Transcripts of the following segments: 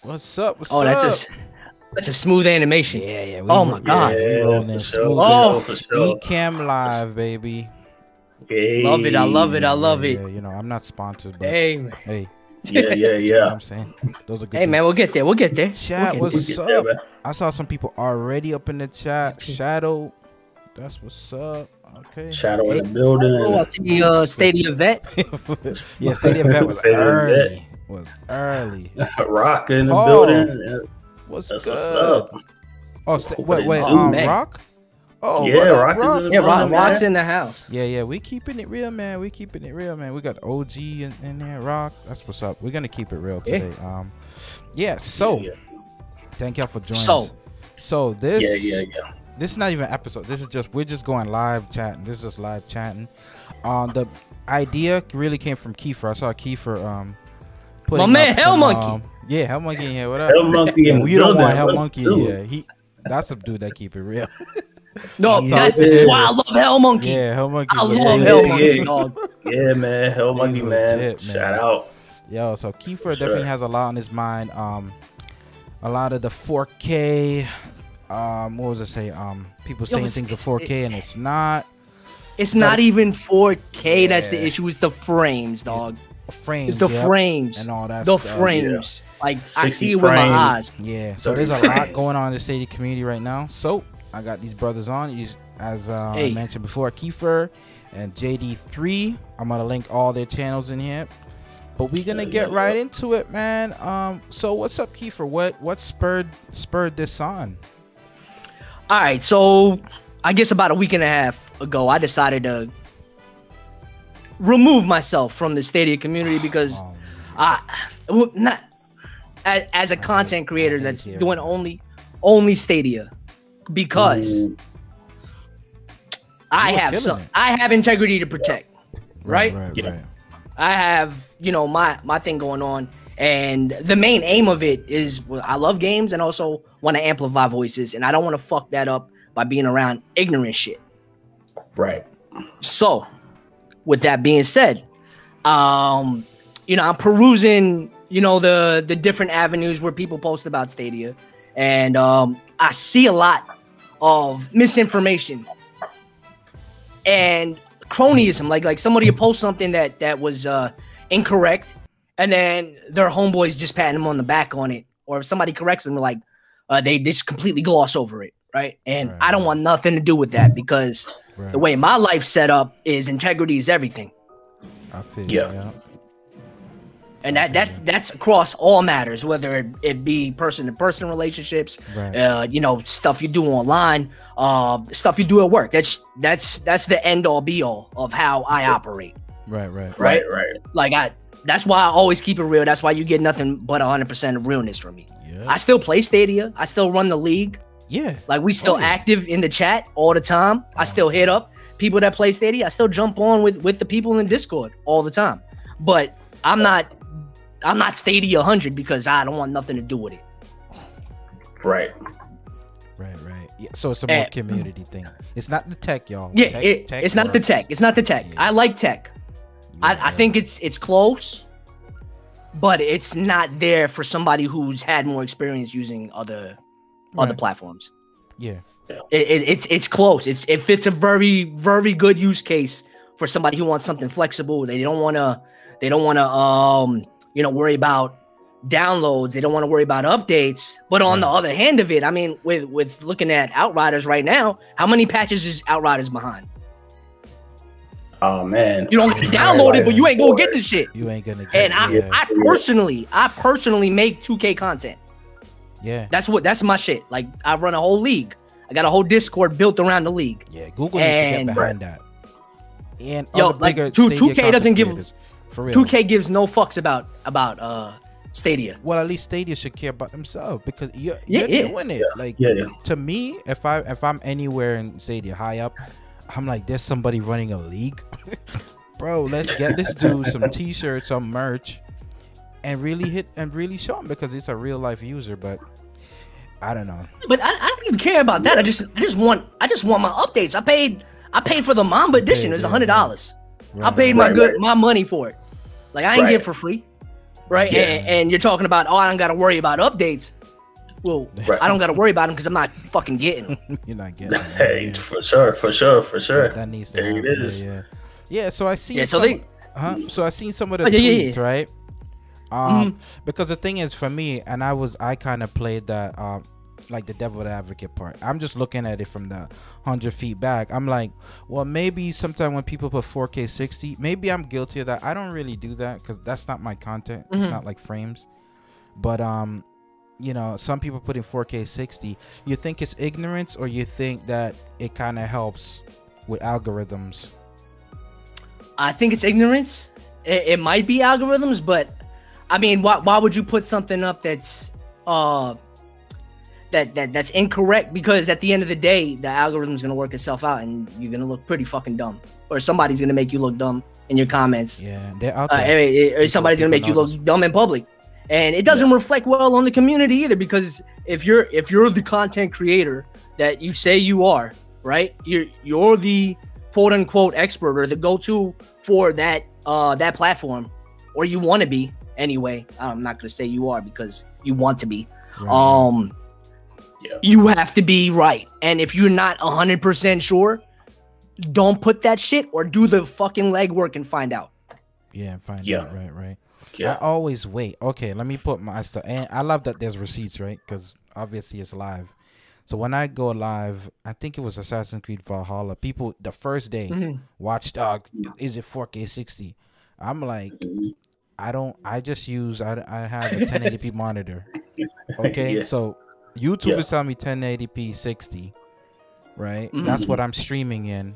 What's up? What's Oh, up? that's a smooth animation. Yeah. Oh my god. We rolling for smooth. sure, Oh, for sure. Ecam live, baby. Hey. love it. I love it. I love it. Yeah, you know, I'm not sponsored, but Hey, man. hey, Yeah, you know what I'm saying? Those are good. Hey, man, we'll get there. We'll get there. Chat, We'll get what's there, up? man. I saw some people already up in the chat. Shadow, that's what's up. Okay. Shadow in the Oh, building. I see Stadia vet. Yeah, Stadia vet was Stadia early. Was early. Rock in the Paul, building. What's That's good? what's up. Oh, wait, Oh, man. Rock? Oh, Yeah, what up, Rock is Rock? in the Yeah, building, Rock's man. in the house. Yeah, we keeping it real, man. We keeping it real, man. We got OG in there, Rock. That's what's up. We're gonna keep it real Yeah. today. So Yeah. thank y'all for joining So- us. So this Yeah. this is not even an episode. This is just we're just going live chatting. This is just live chatting. The idea really came from Kiefer. I saw Kiefer putting My man, up Hell some, Monkey. Yeah, Hell Monkey in here. What up? Hell Monkey Yeah, in the you don't want building. Hell What Monkey do? in here. That's a dude that keep it real. No, Yeah. that's why I love Hell Monkey. Yeah, Hell Monkey. I legit. love Yeah, Hell yeah, Monkey, yeah. dog. Yeah, man. Hell Monkey, He's man. legit, man. Shout out. Yo, so Kiefer definitely has a lot on his mind. A lot of the 4K. What was I say? People saying things are 4K and it's not. It's not even 4K. That's the Yeah. issue. It's the frames, dog. Frames. It's the yep, frames. and all that The stuff. frames. Like, I 60 see it with my frames. eyes. Yeah. So there's a lot going on in the Stadia community right now. So I got these brothers on. As I Hey. mentioned before, Kiefer and JD3. I'm gonna link all their channels in here. But we're gonna get right into it, man. So what's up, Kiefer? What spurred this on? All right, so I guess about a week and a half ago, I decided to remove myself from the Stadia community because not as a content creator that's doing only Stadia, because I have integrity to protect, right? Yeah. I have, my thing going on, and the main aim of it is I love games and also want to amplify voices, and I don't want to fuck that up by being around ignorant shit. Right. So, with that being said, I'm perusing, the different avenues where people post about Stadia, and I see a lot of misinformation and cronyism. Like somebody will post something that was incorrect, and then their homeboys just patting them on the back on it, or if somebody corrects them, like they just completely gloss over it, right? And Right. I don't want nothing to do with that, because the way my life's set up is integrity is everything. I feel Yeah. And that's across all matters, whether it be person-to-person relationships, Right. stuff you do online, stuff you do at work. That's the end-all be-all of how I operate. Right. Like that's why I always keep it real. That's why you get nothing but 100% of realness from me. Yeah. I still play Stadia. I still run the league. Yeah. Like, we still active in the chat all the time. I still hit up people that play Stadia. I still jump on with the people in Discord all the time. But I'm not Stadia 100 because I don't want nothing to do with it. Right. Yeah, so it's a more community thing. It's not the tech, y'all. Yeah, Tech it's not the tech. It's not the tech. Yeah. I like tech. I think it's close, but it's not there for somebody who's had more experience using other platforms. Yeah. It's close. It fits a very, very good use case for somebody who wants something flexible. They don't want to worry about downloads. They don't want to worry about updates. But on the other hand of it, I mean, with looking at Outriders right now, how many patches is Outriders behind? Oh man. You don't get downloaded, but you ain't gonna get the shit. You ain't gonna get And it. I personally make 2K content. Yeah. That's my shit. Like, I run a whole league. I got a whole Discord built around the league. Yeah, Google needs to get behind that. And Yo, other like, bigger 2K Stadia doesn't content give creators, for real. 2K gives no fucks about Stadia. Well, at least Stadia should care about themselves, because you're Yeah. doing it. Like, Yeah. to me, if I'm anywhere in Stadia high up, I'm like, there's somebody running a league. Bro, let's get this dude some t-shirts, some merch, and really show him, because it's a real life user. But I don't know. But I don't even care about that. I just want my updates. I paid for the Mamba edition. It was $100. I paid my money for it. Like, I ain't get it for free. right? Yeah. And you're talking about, oh, I don't got to worry about updates. Well, Right. I don't got to worry about them because I'm not fucking getting them. You're not getting it. Hey, Yeah. for sure. That needs to There happen. it is. Yeah. So I see. Yeah, so they- So I seen some of the Oh, yeah, tweets, yeah. right? Mhm. Because the thing is, for me, and I kind of played that, like the devil advocate part. I'm just looking at it from the 100 feet back. I'm like, well, maybe sometime when people put 4K 60, maybe I'm guilty of that. I don't really do that because that's not my content. It's not like frames, but you know, some people put in 4K 60. You think it's ignorance, or you think that it kind of helps with algorithms? I think it's ignorance. It might be algorithms, but I mean, why would you put something up that's that's incorrect? Because at the end of the day, the algorithm's gonna work itself out, and you're gonna look pretty fucking dumb, or somebody's gonna make you look dumb in your comments. Yeah, they're out there. Or somebody's gonna make you notice. look dumb in public, and it doesn't reflect well on the community either. Because if you're the content creator that you say you are, right? You're the quote unquote expert or the go-to for that that platform, or you want to be anyway. I'm not gonna say you are because you want to be. Right. You have to be right, and if you're not 100% sure, don't put that shit, or do the fucking legwork and find out. Yeah, find Yeah. out. Right. Yeah. I always wait. Okay, let me put my stuff. And I love that there's receipts, right? Because obviously it's live. So when I go live, I think it was Assassin's Creed Valhalla. People the first day Watchdog, is it 4K 60? I'm like, I just use I have a 1080p monitor. Okay, Yeah. so YouTube is telling me 1080p 60, right? That's what I'm streaming in,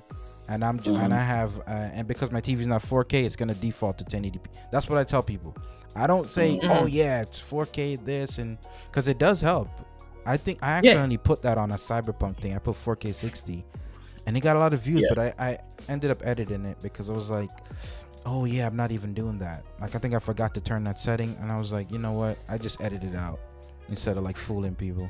and and I have and because my TV is not 4K, it's gonna default to 1080p. That's what I tell people. I don't say, oh yeah, it's 4K this, and because it does help. I think I accidentally put that on a Cyberpunk thing. I put 4K 60, and it got a lot of views, but I ended up editing it because I was like, oh yeah, I'm not even doing that. Like I think I forgot to turn that setting, and I was like, you know what? I just edited it out instead of like fooling people.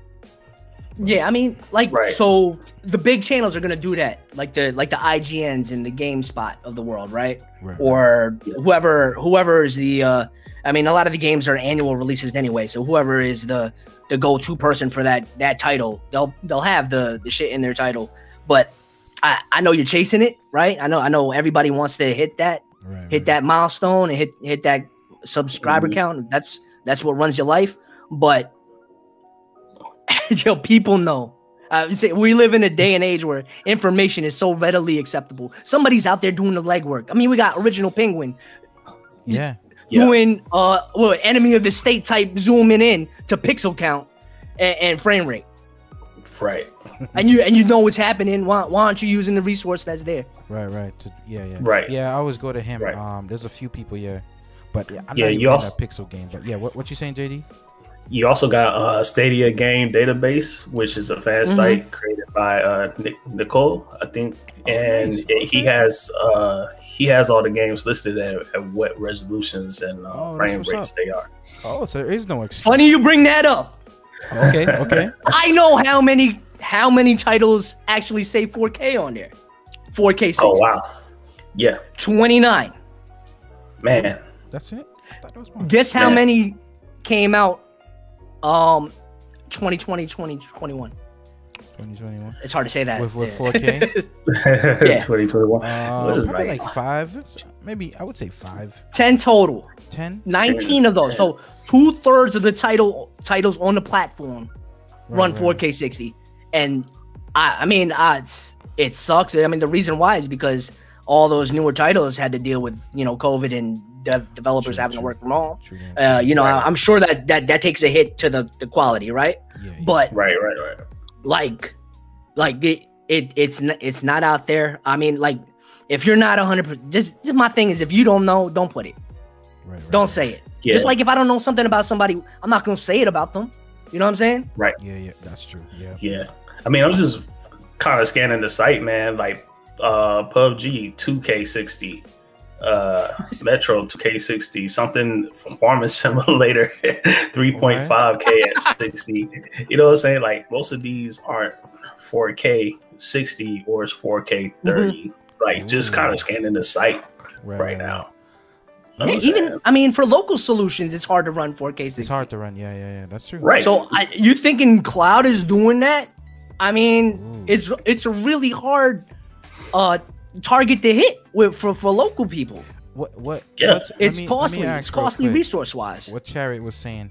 Yeah, I mean, like, so the big channels are gonna do that, like the IGNs and the GameSpot of the world, right? Or whoever is the I mean, a lot of the games are annual releases anyway, so whoever is the go-to person for that title, they'll have the shit in their title. But I know you're chasing it, right? I know everybody wants to hit that that milestone and hit that subscriber count. That's what runs your life. But people know. We live in a day and age where information is so readily acceptable. Somebody's out there doing the legwork. I mean, we got Original Penguin. Doing enemy of the state type zooming in to pixel count and frame rate. Right. and you know what's happening. Why aren't you using the resource that's there? Right. Right. Yeah, I always go to him. Right. There's a few people, but I'm not you even also, in a pixel game. But yeah, what you saying, JD? You also got Stadia Game Database, which is a fan site created by Nicole, I think, and he has all the games listed at what resolutions and frame rates they are. Oh, so there is no excuse. Funny you bring that up. Okay. I know how many titles actually say 4K on there. 4K 60. Oh wow. Yeah. 29. Man. That's it. I thought that was more. Guess how many came out 2020, 2021. 2021. It's hard to say that. With 4K? 2021. Probably like 5. Maybe I would say 5. 10 total. 10? 19 of those. 10. So 2/3 of the titles on the platform run 4K 60. And I mean, it sucks. I mean, the reason why is because all those newer titles had to deal with, COVID and developers having to work from home. I'm sure that takes a hit to the quality, right? Yeah. But right. Like it's not out there. I mean, like, if you're not 100%, just my thing is, if you don't know, don't put it. Right. Don't say it. Yeah. Just like if I don't know something about somebody, I'm not gonna say it about them. You know what I'm saying? Right. Yeah, that's true. Yeah. I mean, I'm just kind of scanning the site, man. Like PUBG 2K60, Metro 2K60, something from Farming Simulator 3.5K at 60. You know what I'm saying? Like, most of these aren't 4K 60 or it's 4K 30. Like, just kind of scanning the site right now. Yeah, even I mean, for local solutions, it's hard to run 4K 60. It's hard to run. Yeah. That's true. Right. So you thinking cloud is doing that? I mean, it's a really hard target to hit for local people. What? Yeah. It's costly. It's costly resource wise. What Chariot was saying.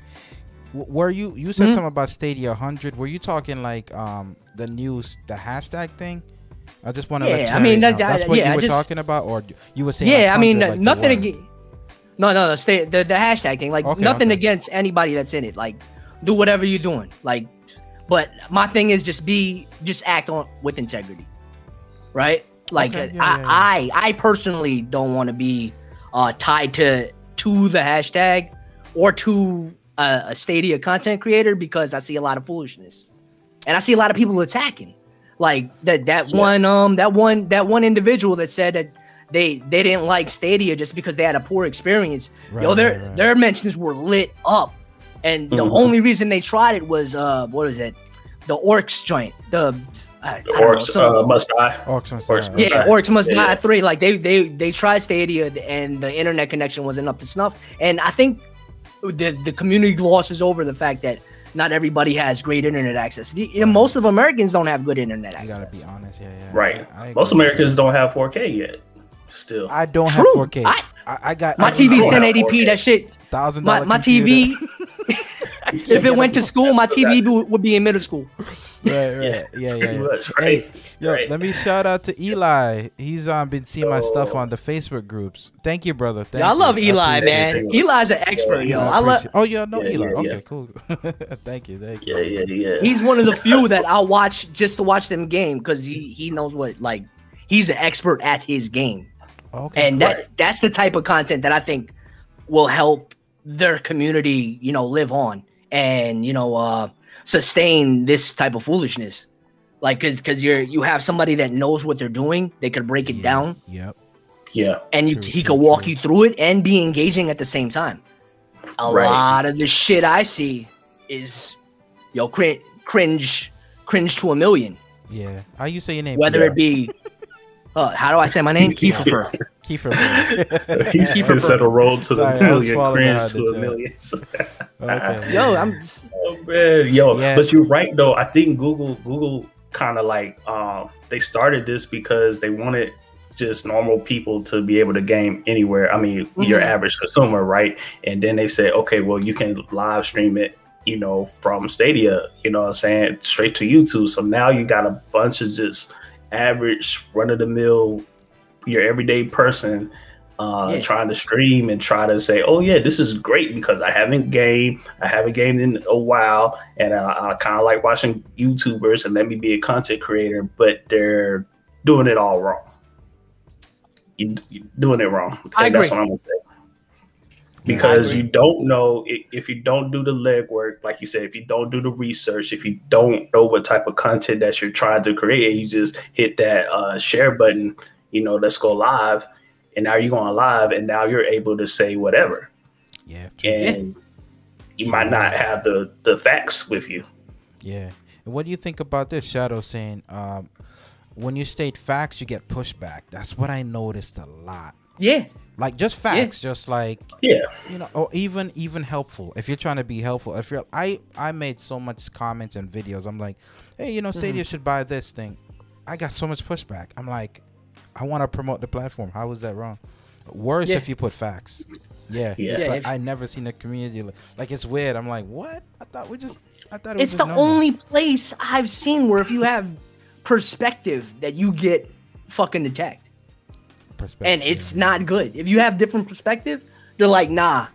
Were you said something about Stadia 100? Were you talking like the hashtag thing? I just want to let Chariot know. That's what you were talking about, or you were saying? Yeah, like I mean, like nothing against. No, the hashtag thing. Like nothing okay. against anybody that's in it. Like, do whatever you're doing. Like, but my thing is just act on with integrity, right? Like, okay, I personally don't want to be tied to the hashtag or to a Stadia content creator, because I see a lot of foolishness, and I see a lot of people attacking. Like that one individual that said that they didn't like Stadia just because they had a poor experience. Their mentions were lit up, and the only reason they tried it was what was it? The Orcs joint. The Orcs Must Die. Orcs Must Die 3. Like they tried Stadia and the internet connection wasn't up to snuff. And I think the community glosses over the fact that not everybody has great internet access. Most of Americans don't have good internet access. You gotta be honest, Right. Most Americans don't have 4K yet. Still, I don't have 4K. I got my TV's 1080p. That shit. $1,000. My TV. If it went to school, my TV would be in middle school. Right. Yeah. Hey, let me shout out to Eli. He's been seeing my stuff on the Facebook groups. Thank you, brother. I love Eli, man. Eli's an expert, yo. I love. Oh, yeah, no, Eli. Okay, cool. Thank you. Yeah. He's one of the few that I'll watch just to watch them game, because he knows what, like, he's an expert at his game. Okay. And that's the type of content that I think will help their community, live on and, sustain this type of foolishness. Like, cause you have somebody that knows what they're doing. They could break it down. Yep. Yeah. And he could walk you through it and be engaging at the same time. A lot of the shit I see is, cringe to a million. Yeah. How you say your name? Whether it be, how do I say my name? Kiefer. Kiefer. He said a roll to the million, cringe to a million. Okay. Yo, I'm just... Oh man, but you're right though. I think Google kind of like they started this because they wanted just normal people to be able to game anywhere. I mean, your average consumer, right? And then they said, okay, well, you can live stream it, from Stadia, what I'm saying, straight to YouTube. So now you got a bunch of just average run-of-the-mill, your everyday person trying to stream and try to say, oh yeah, this is great because I haven't gamed in a while, and I kind of like watching YouTubers, and let me be a content creator. But they're doing it all wrong. You're doing it wrong. I agree. That's what I'm gonna say. Because you don't know, if you don't do the legwork, like you said, if you don't do the research, if you don't know what type of content that you're trying to create, you just hit that share button, let's go live. And now you're going live, and now you're able to say whatever. Yeah. And you might not have the facts with you. Yeah. And what do you think about this, Shadow, saying when you state facts, you get pushback? That's what I noticed a lot. Yeah. Like just facts, just like or even helpful. If you're trying to be helpful, I made so much comments and videos. I'm like, hey, Stadia should buy this thing. I got so much pushback. I'm like, I want to promote the platform. How is that wrong? Worse if you put facts. Yeah. Like, I never seen a community like it's weird. I'm like, what? I thought it was it's the only place I've seen where if you have perspective that you get fucking attacked. And it's not good. If you have different perspective, they're like, nah,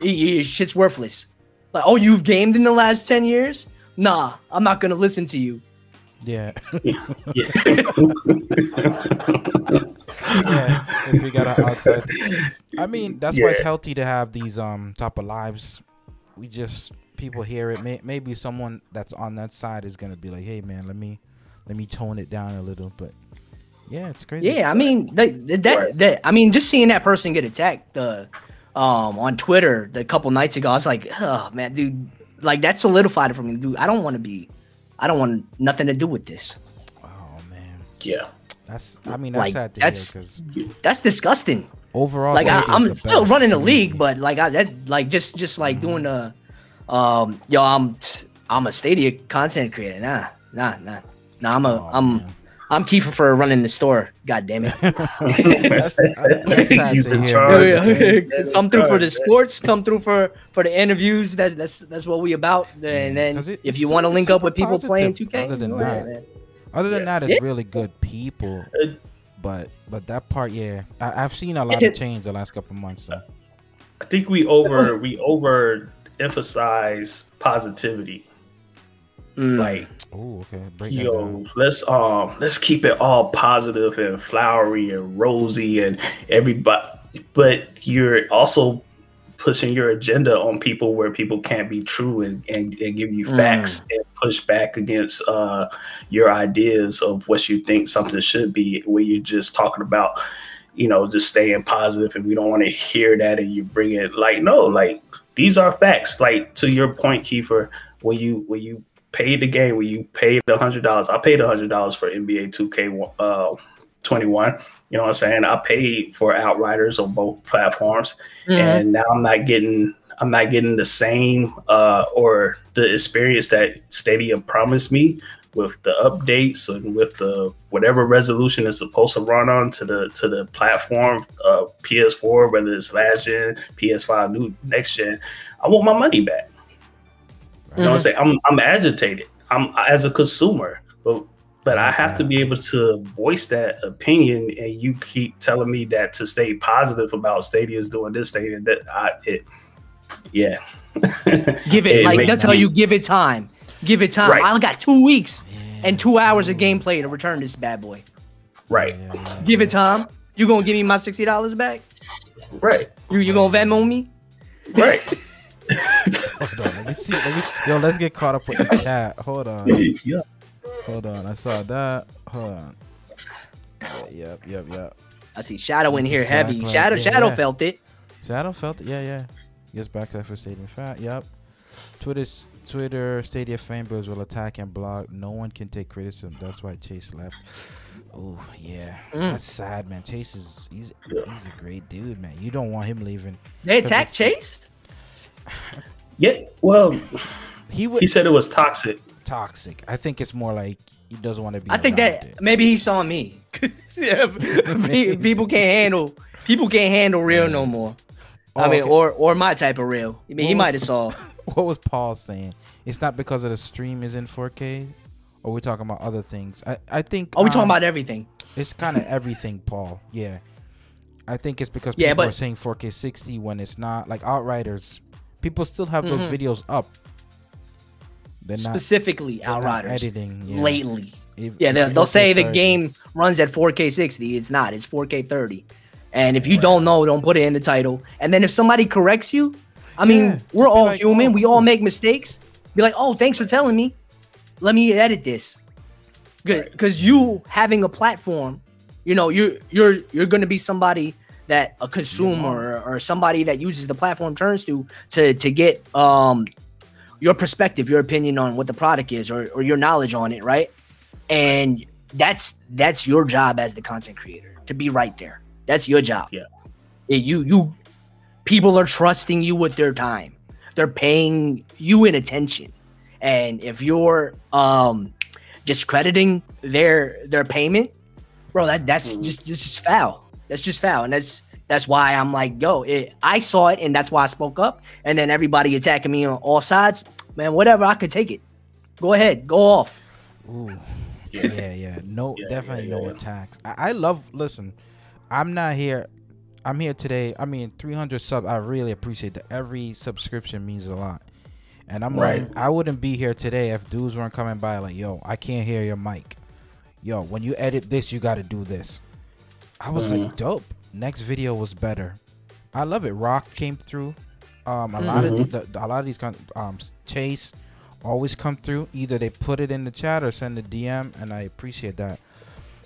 shit's worthless. Like, oh, you've gamed in the last 10 years? Nah, I'm not gonna listen to you. Yeah. If we got an outside. I mean, that's why it's healthy to have these type of lives. People hear it. Maybe someone that's on that side is gonna be like, hey man, let me tone it down a little, but yeah, it's crazy. Yeah, I mean I mean, just seeing that person get attacked on Twitter a couple nights ago, I was like, oh man, dude, like that solidified it for me, dude. I don't want nothing to do with this. Oh man. Yeah. That's sad to hear, that's disgusting. overall, Like Stadia is I'm the still best, running the honestly. league, but like just like doing the yo, I'm a Stadia content creator. Nah. Oh, man. I'm Kiefer for running the store. God damn it. That's sad He's to in hear, charge. man. Come through for the sports, come through for the interviews. That's what we about. And then 'Cause if it's you want to link up super with people playing positive 2K, other than go that. ahead, man. Other than that, Yeah. it's really good people. But that part, yeah, I've seen a lot of change the last couple months. So. I think we overemphasize positivity. Like, Oh, okay. Break that down. yo, let's keep it all positive and flowery and rosy and everybody, but you're also pushing your agenda on people where people can't be true and give you facts and push back against your ideas of what you think something should be, where you're just talking about, just staying positive and we don't want to hear that, and you bring it like, no, like these are facts. Like, to your point, Kiefer, when you paid the game, when you paid $100, I paid $100 for NBA 2K 21. You know what I'm saying? I paid for Outriders on both platforms, and now I'm not getting the same or the experience that Stadia promised me with the updates and with the whatever resolution is supposed to run on to the platform, PS4, whether it's last gen, PS5, new next gen. I want my money back. You know what I'm saying? I'm agitated. I'm as a consumer, but I have to be able to voice that opinion, and you keep telling me that to stay positive about Stadia's doing this, Stadia that. Yeah. Give it like that's how you give it time. Give it time. Right. I only got 2 weeks and 2 hours of gameplay to return this bad boy. Right. Give it time. You gonna give me my $60 back? Right. You gonna Venmo me? Right. Hold on, let me see. Let's get caught up with the chat. Hold on. Yeah. Hold on. I saw that. Hold on. Yep. I see Shadow in here heavy. Exactly. Shadow Yeah. felt it. Shadow felt it. Yeah. Gets back to that for Stadia Fat. Yep. Twitter Stadia fanboys will attack and block. No one can take criticism. That's why Chase left. Oh yeah, that's sad, man. Chase he's a great dude, man. You don't want him leaving. They attacked Chase? Yeah. Well, He said it was toxic. Toxic. I think it's more like he doesn't want to be. I think that maybe he saw me. Yeah, people can't handle real no more. I mean, or my type of real. I mean, he might have saw. What was Paul saying? It's not because of the stream is in 4K, or we're talking about other things. I think. Oh, we talking about everything. It's kind of everything, Paul. Yeah. I think it's because people are saying 4K 60 when it's not. Like Outriders, people still have those videos up. They're not specifically Outriders editing lately. They'll say the game runs at 4K 60. It's not. It's 4K 30. And if you don't know, don't put it in the title. And then if somebody corrects you, I mean, we're all like, human. We all make mistakes. Be like, oh, thanks for telling me. Let me edit this. Good, because you having a platform, you're gonna be somebody that a consumer or somebody that uses the platform turns to get your perspective, your opinion on what the product is, or your knowledge on it, right? And that's your job as the content creator, to be right there. That's your job. Yeah. You people are trusting you with their time. They're paying you in attention. And if you're discrediting their payment, bro, that's just foul. That's just foul. And that's why I'm like, yo, I saw it and that's why I spoke up. And then everybody attacking me on all sides, man, whatever, I could take it. Go ahead, go off. Ooh. Yeah. No, definitely no attacks. I love, listen, I'm not here. I'm here today. I mean, 300 subs. I really appreciate that. Every subscription means a lot. And I'm like, I wouldn't be here today if dudes weren't coming by like, yo, I can't hear your mic. Yo, when you edit this, you got to do this. I was like, dope. Next video was better. I love it. Rock came through. A lot of these Chase always come through. Either they put it in the chat or send a DM, and I appreciate that.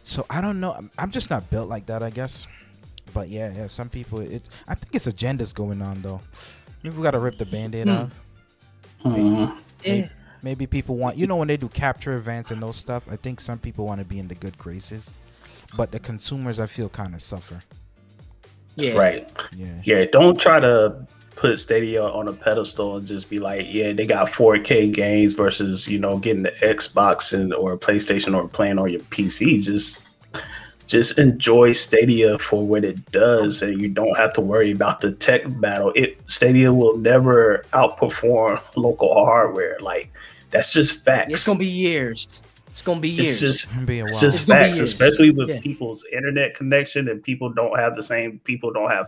So I don't know. I'm just not built like that, I guess. But yeah, some people. I think it's agendas going on though. Maybe we gotta rip the band-aid off. Maybe people want, when they do capture events and those stuff. I think some people want to be in the good graces, but the consumers, I feel, kind of suffer. Yeah. Right. Yeah. Yeah. Don't try to put Stadia on a pedestal and just be like, yeah, they got 4K games versus, getting the Xbox or a PlayStation or playing on your PC. Just enjoy Stadia for what it does, and you don't have to worry about the tech battle. Stadia will never outperform local hardware. Like, that's just facts. It's gonna be years. It's gonna be years. It's It's just facts, especially with Yeah. people's internet connection, and people don't have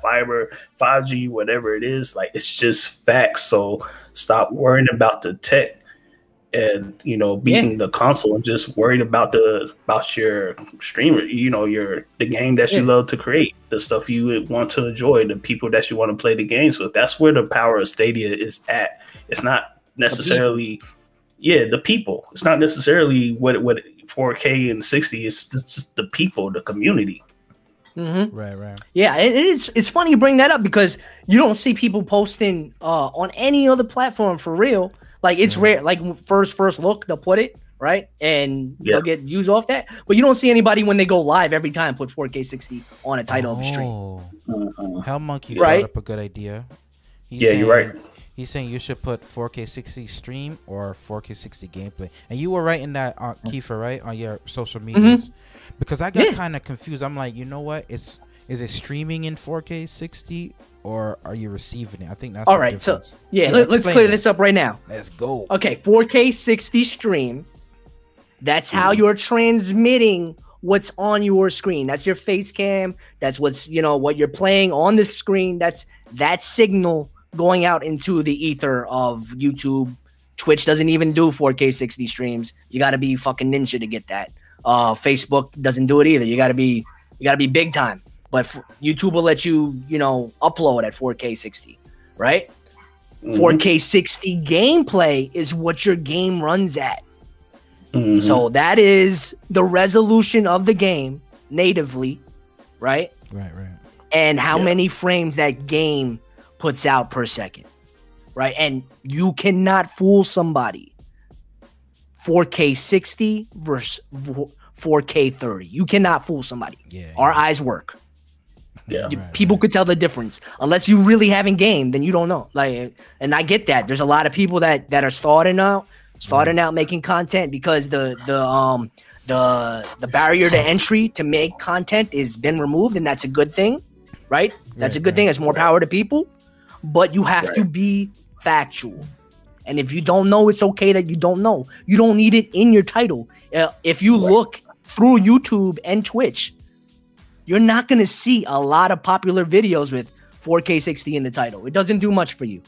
fiber, 5G, whatever it is. Like, it's just facts. So stop worrying about the tech and beating the console, and just worried about your streamer, the game that you love to create, the stuff you would want to enjoy, the people that you want to play the games with. That's where the power of Stadia is at. It's not necessarily the people. It's not necessarily what 4K and 60. It's just the people, the community. Mm-hmm. Right. Yeah, it's funny you bring that up, because you don't see people posting on any other platform for real. Like, it's rare. Like, first look, they'll put it right, and they'll get views off that. But you don't see anybody when they go live every time put 4K 60 on a title of a stream. Hell Monkey Right. brought up a good idea. You're right. He's saying you should put 4K 60 stream or 4K 60 gameplay. And you were writing that, Kiefer, right, on your social medias? Because I got kind of confused. I'm like, you know what? Is it streaming in 4K 60 or are you receiving it? I think that's all right. So let's clear this up right now. Let's go. Okay, 4K 60 stream. That's how you're transmitting what's on your screen. That's your face cam. That's what you're playing on the screen. That's that signal going out into the ether of YouTube. Twitch doesn't even do 4K 60 streams. You got to be fucking ninja to get that. Facebook doesn't do it either. You got to be big time. But YouTube will let you, upload at 4K 60, right? 4K 60 gameplay is what your game runs at. So that is the resolution of the game natively, right? Right. And how many frames that game puts out per second, right? And you cannot fool somebody. 4K 60 versus 4K 30. You cannot fool somebody. Our eyes work. People could tell the difference. Unless you really haven't gamed, then you don't know. Like, and I get that. There's a lot of people that are starting out making content because the barrier to entry to make content has been removed, and that's a good thing, right? That's a good thing. It's more power to people, but you have to be factual. And if you don't know, it's okay that you don't know. You don't need it in your title. If you look through YouTube and Twitch, you're not going to see a lot of popular videos with 4K 60 in the title. It doesn't do much for you.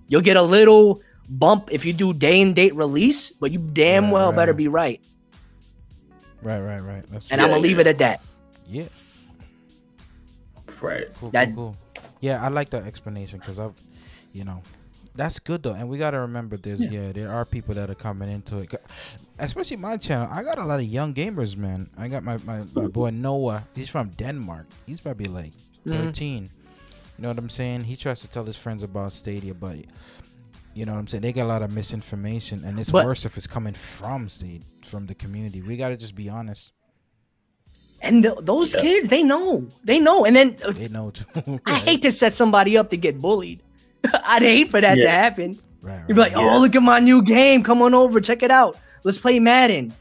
You'll get a little bump if you do day and date release, but you damn well better be right. Right. And I'm going to leave it at that. Yeah. Right. Cool. Yeah, I like that explanation because that's good though. And we got to remember there are people that are coming into it. Especially my channel. I got a lot of young gamers, man. I got my boy Noah. He's from Denmark. He's probably like 13. You know what I'm saying? He tries to tell his friends about Stadia, but you know what I'm saying? They got a lot of misinformation, and it's worse if it's coming from the community. We got to just be honest. And those kids, they know. And then they know too. Right? I hate to set somebody up to get bullied. I'd hate for that to happen. Right. You'd be like, oh, look at my new game. Come on over. Check it out. Let's play Madden.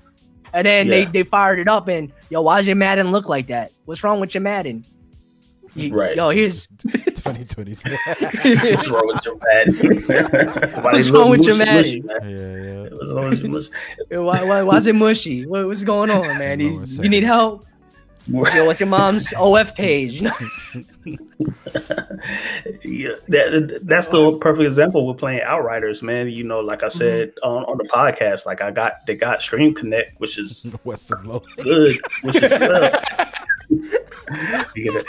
And then they fired it up and, yo, why does your Madden look like that? What's wrong with your Madden? Yo, here's 2020. What's wrong with your Madden? What's wrong with your Madden? What's wrong with your mushy? Why is it mushy? What's going on, man? You need help? Yo, what's your mom's OF page? That's the perfect example. We're playing Outriders, man. Like I said on the podcast, like they got Stream Connect, which is good, which is good. even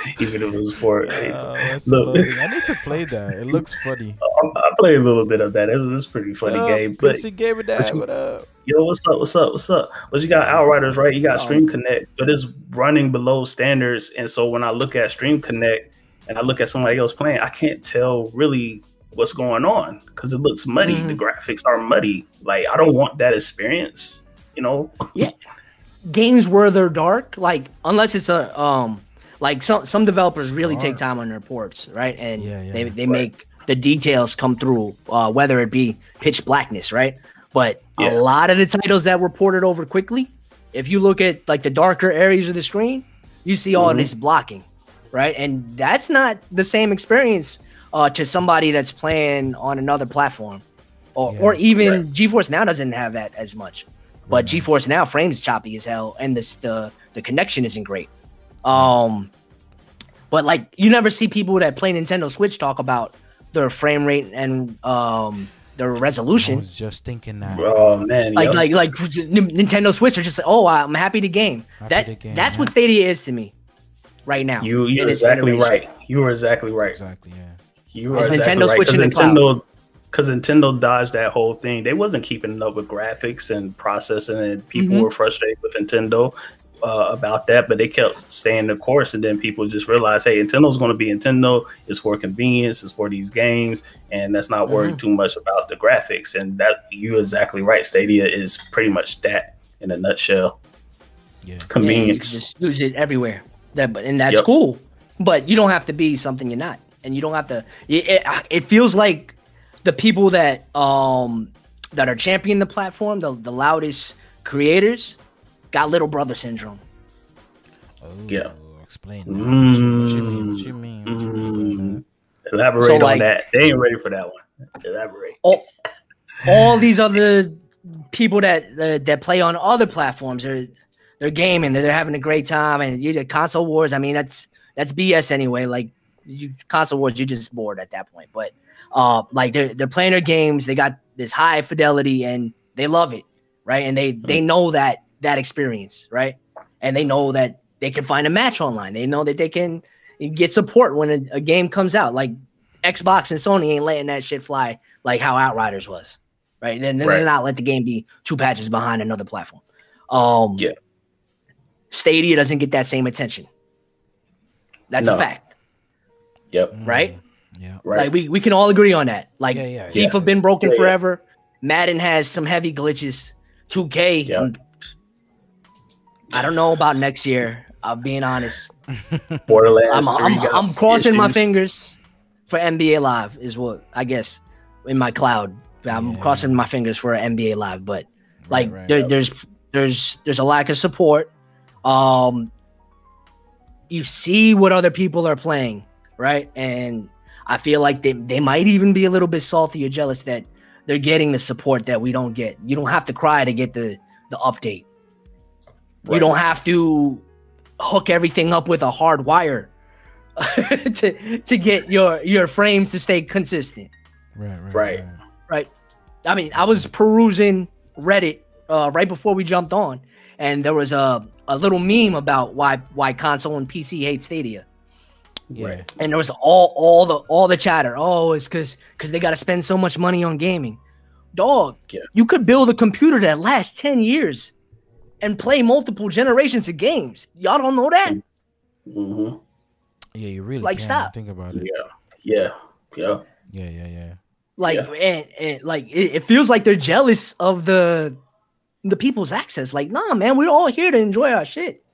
if it was for look, I need to play that. It looks funny. I played a little bit of that. It's a pretty funny game. But what up? Yo, what's up? But you got Outriders, right? You got Stream Connect, but it's running below standards. And so when I look at Stream Connect and I look at somebody else playing, I can't tell really what's going on because it looks muddy. The graphics are muddy. Like, I don't want that experience, Yeah. Games where they're dark, like unless it's a Like some developers really take time on their ports, right? And they make the details come through, whether it be pitch blackness, right? But a lot of the titles that were ported over quickly, if you look at like the darker areas of the screen, you see all this blocking, right? And that's not the same experience to somebody that's playing on another platform, or even GeForce Now doesn't have that as much. But GeForce Now frames choppy as hell, and the connection isn't great. But like you never see people that play Nintendo Switch talk about their frame rate and their resolution. I was just thinking that. Oh man, like Nintendo Switch are just like, oh, I'm happy to game. That's what Stadia is to me right now. You're exactly right. You are exactly right. Exactly, yeah. You are exactly right. Because Nintendo dodged that whole thing. They wasn't keeping up with graphics and processing, and people were frustrated with Nintendo about that, but they kept staying the course, and then people just realized, hey, Nintendo's going to be Nintendo. It's for convenience, it's for these games, and that's not worrying too much about the graphics. And that you're exactly right. Stadia is pretty much that in a nutshell. Yeah, convenience. You just use it everywhere. And that's cool, but you don't have to be something you're not, and you don't have to. It feels like the people that are championing the platform, the loudest creators, got little brother syndrome. Oh, explain that. What you mean? Elaborate on that. They ain't ready for that one. Elaborate. All these other people that play on other platforms, they're gaming, they're having a great time, and you the console wars. I mean, that's BS anyway. Like console wars, you're just bored at that point. But like they're playing their games, they got this high fidelity, and they love it, right? And they know that experience, right? And they know that they can find a match online. They know that they can get support when a game comes out. Like Xbox and Sony ain't letting that shit fly like how Outriders was, right? Then they're not let the game be 2 patches behind another platform. Stadia doesn't get that same attention. That's a fact. Yep. Right? Yeah. Right. Like we can all agree on that. Like FIFA been broken forever. Madden has some heavy glitches. 2K, I don't know about next year. I'm being honest. Borderlands. I'm crossing my fingers for NBA Live is what I guess in my cloud. I'm crossing my fingers for NBA Live, but like there's a lack of support. You see what other people are playing, right? And I feel like they might even be a little bit salty or jealous that they're getting the support that we don't get. You don't have to cry to get the update. You don't have to hook everything up with a hard wire to get your frames to stay consistent. Right. I mean, I was perusing Reddit right before we jumped on, and there was a little meme about why console and PC hate Stadia. Yeah. And there was all the chatter. Oh, it's because they got to spend so much money on gaming. Dog, you could build a computer that lasts 10 years and play multiple generations of games. Y'all don't know that? Mm-hmm. Yeah, you really like can stop. Think about it. Yeah. Like and like it feels like they're jealous of the people's access. Like, nah, man, we're all here to enjoy our shit.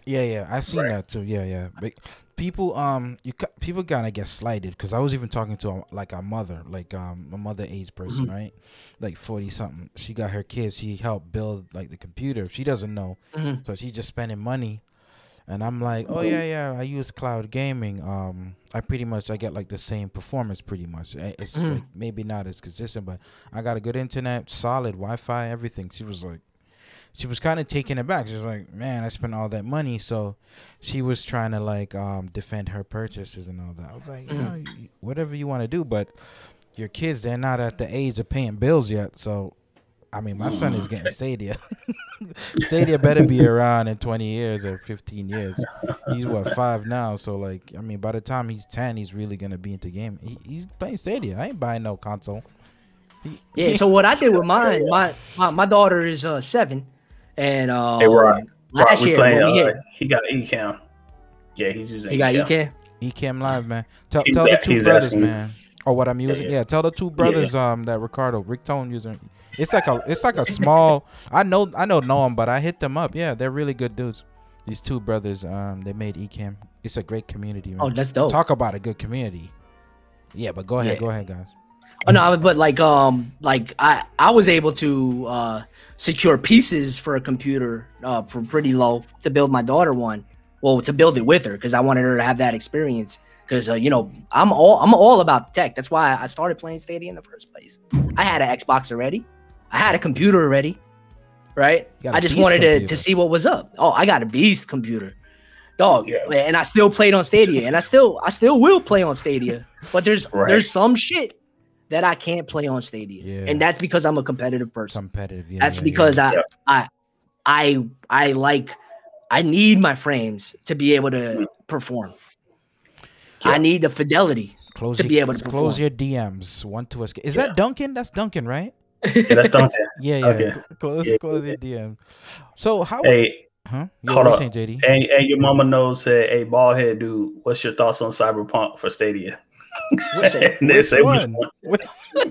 Yeah, I seen that too. Yeah. But people people kind of get slighted because I was even talking to a mother, like a mother age person, right? Like 40 something. She got her kids. She helped build like the computer. She doesn't know, so she's just spending money. And I'm like, oh yeah, I use cloud gaming. I get like the same performance pretty much. It's like maybe not as consistent, but I got a good internet, solid Wi-Fi, everything. She was kind of taken aback. She was like, man, I spent all that money. So she was trying to like defend her purchases and all that. I was like, you know, whatever you want to do, but your kids, they're not at the age of paying bills yet. So, I mean, my son is getting Stadia. Stadia better be around in 20 years or 15 years. He's, 5 now? So, like, I mean, by the time he's 10, he's really going to be into gaming. He's playing Stadia. I ain't buying no console. So what I did with mine, my daughter is 7. And hey, last year playing, he got Ecamm. Yeah, he's using. He got Ecamm. Ecamm Live, man. Tell the two brothers, man. Or what I'm using. Yeah, tell the two brothers that Ricardo Rictone using. It's like a small. I know them, but I hit them up. Yeah, they're really good dudes. These two brothers, they made Ecamm. It's a great community, man. Oh, that's dope. Talk about a good community. Yeah, but go ahead, guys. Oh no, but like I was able to secure pieces for a computer for pretty low to build my daughter one. Well, to build it with her because I wanted her to have that experience. Because you know, I'm all about tech. That's why I started playing Stadia in the first place. I had an Xbox already. I had a computer already. Right? I just wanted to see what was up. Oh, I got a beast computer. Dog. Yeah. And I still played on Stadia. And I still will play on Stadia. But there's some shit that I can't play on Stadia. Yeah. And that's because I'm a competitive person. Competitive, yeah. That's because I need my frames to be able to perform. Yeah. I need the fidelity to be able to perform. Close your DMs. Want to escape. Is that Duncan? That's Duncan, right? Yeah, that's Duncan. Yeah. Okay. Close your DM. So how? Hey, hold on, JD. And your mama knows said, "Hey, bald head dude, what's your thoughts on Cyberpunk for Stadia?" Which one?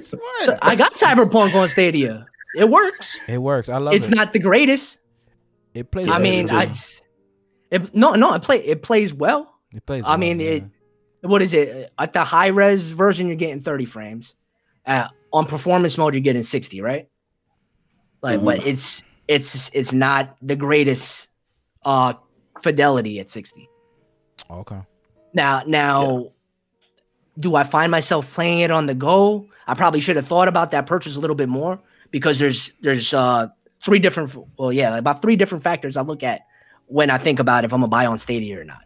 So I got Cyberpunk on Stadia. It works. It works. I love it. It's not the greatest. It plays. I mean, it plays well. It plays. I mean, what is it? At the high res version, you're getting 30 frames. On performance mode, you're getting 60, right? Like, but it's not the greatest fidelity at 60. Okay. Now, do I find myself playing it on the go? I probably should have thought about that purchase a little bit more because there's three different about three different factors I look at when I think about if I'm gonna buy on Stadia or not.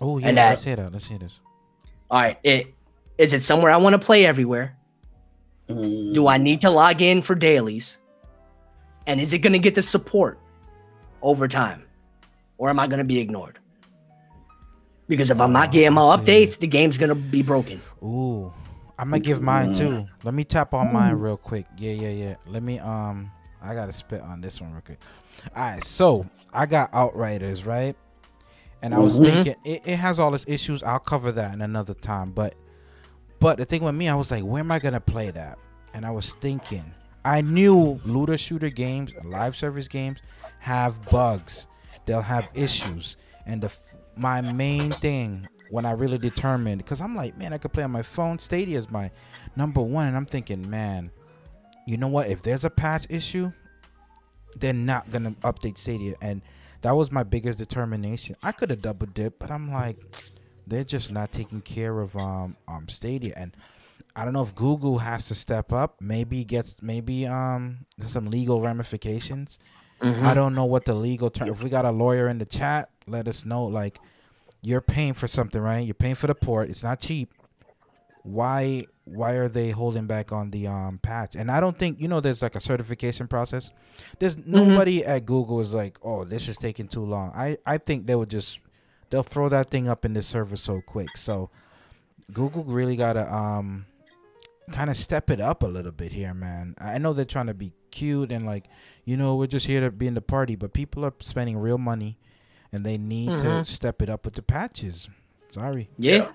Oh yeah, let's hear that. Let's hear this. All right, is it somewhere I want to play everywhere? Do I need to log in for dailies? And is it going to get the support over time? Or am I going to be ignored? Because if I'm not getting my updates, the game's going to be broken. Ooh, I'm going to give mine too. Let me tap on mine real quick. Yeah. Let me, I got to spit on this one real quick. All right, so I got Outriders, right? And I was thinking, it has all its issues. I'll cover that in another time. But the thing with me, I was like, where am I going to play that? And I was thinking, I knew looter shooter games, live service games have bugs. They'll have issues. And my main thing when I really determined, because I'm like, man, I could play on my phone. Stadia is my #1. And I'm thinking, man, you know what? If there's a patch issue, they're not going to update Stadia. And that was my biggest determination. I could have double dipped, but I'm like, they're just not taking care of Stadia. And I don't know if Google has to step up. Maybe there's some legal ramifications. I don't know what the legal term. If we got a lawyer in the chat, let us know. Like, you're paying for something, right? You're paying for the port. It's not cheap. Why are they holding back on the patch? And I don't think, there's like a certification process. There's nobody at Google is like, oh, this is taking too long. I think they'll throw that thing up in the server so quick. So Google really gotta kind of step it up a little bit here, man. I know they're trying to be cute and like, we're just here to be in the party, but people are spending real money and they need to step it up with the patches. Sorry. Yeah,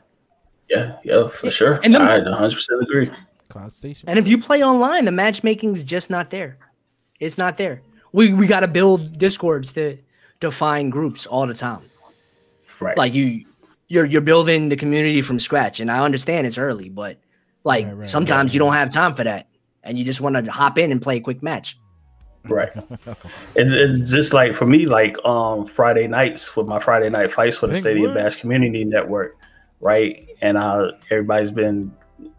for sure. And I 100% agree. Cloud Station. And if you play online, the matchmaking's just not there. It's not there. We got to build discords to find groups all the time. Right. Like you're building the community from scratch, and I understand it's early, but like sometimes you don't have time for that, and you just want to hop in and play a quick match. Right. It's just like for me, like Friday nights with my Friday night fights for the Stadia Bash Community Network, right? And everybody's been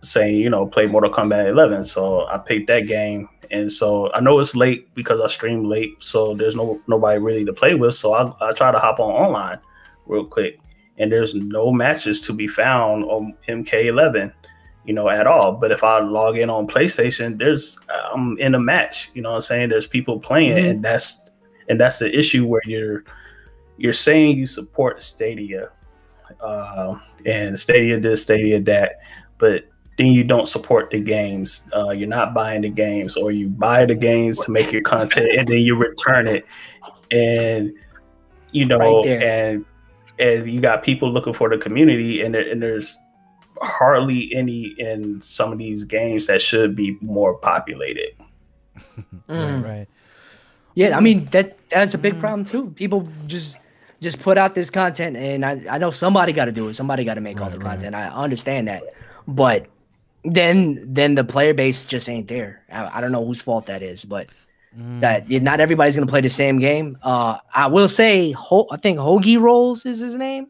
saying, play Mortal Kombat 11, so I picked that game. And so I know it's late because I stream late, so there's nobody really to play with. So I try to hop on online real quick, and there's no matches to be found on MK11, at all. But if I log in on PlayStation, I'm in a match. You know what I'm saying? There's people playing, and that's the issue where you're saying you support Stadia, and Stadia this, Stadia that, but then you don't support the games. You're not buying the games, or you buy the games to make your content and then you return it. And, and you got people looking for the community, and there's hardly any in some of these games that should be more populated. Right. Yeah, I mean, that's a big problem too. People just just put out this content, and I know somebody got to do it. Somebody got to make all the content. I understand that, but then the player base just ain't there. I don't know whose fault that is, but that not everybody's gonna play the same game. I will say, I think Hoagie Rolls is his name.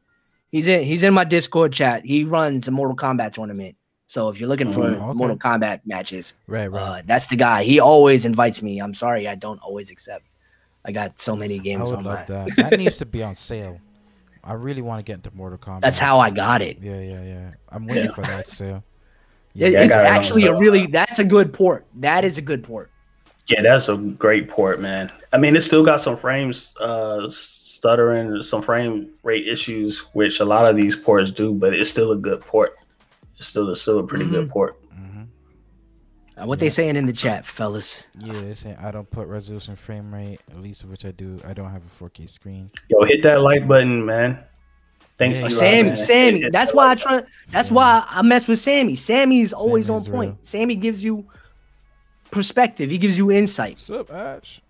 He's in my Discord chat. He runs a Mortal Kombat tournament. So if you're looking for Mortal Kombat matches, right, that's the guy. He always invites me. I'm sorry, I don't always accept. I got so many games on that. That needs to be on sale. I really want to get into Mortal Kombat. That's how I got it. Yeah. I'm waiting for that sale. It's actually that's a good port. That is a good port. Yeah, that's a great port, man. I mean, it still got some frames stuttering, some frame rate issues, which a lot of these ports do, but it's still a good port. It's still a pretty good port. What they saying in the chat, fellas? Yeah, they're saying I don't put resolution frame rate, at least of which I do. I don't have a 4K screen. Yo, hit that like button, man. Thanks, Sammy. That's why I try. That's why I mess with Sammy. Sammy's always on point. Real. Sammy gives you perspective. He gives you insight. What's up, Ash?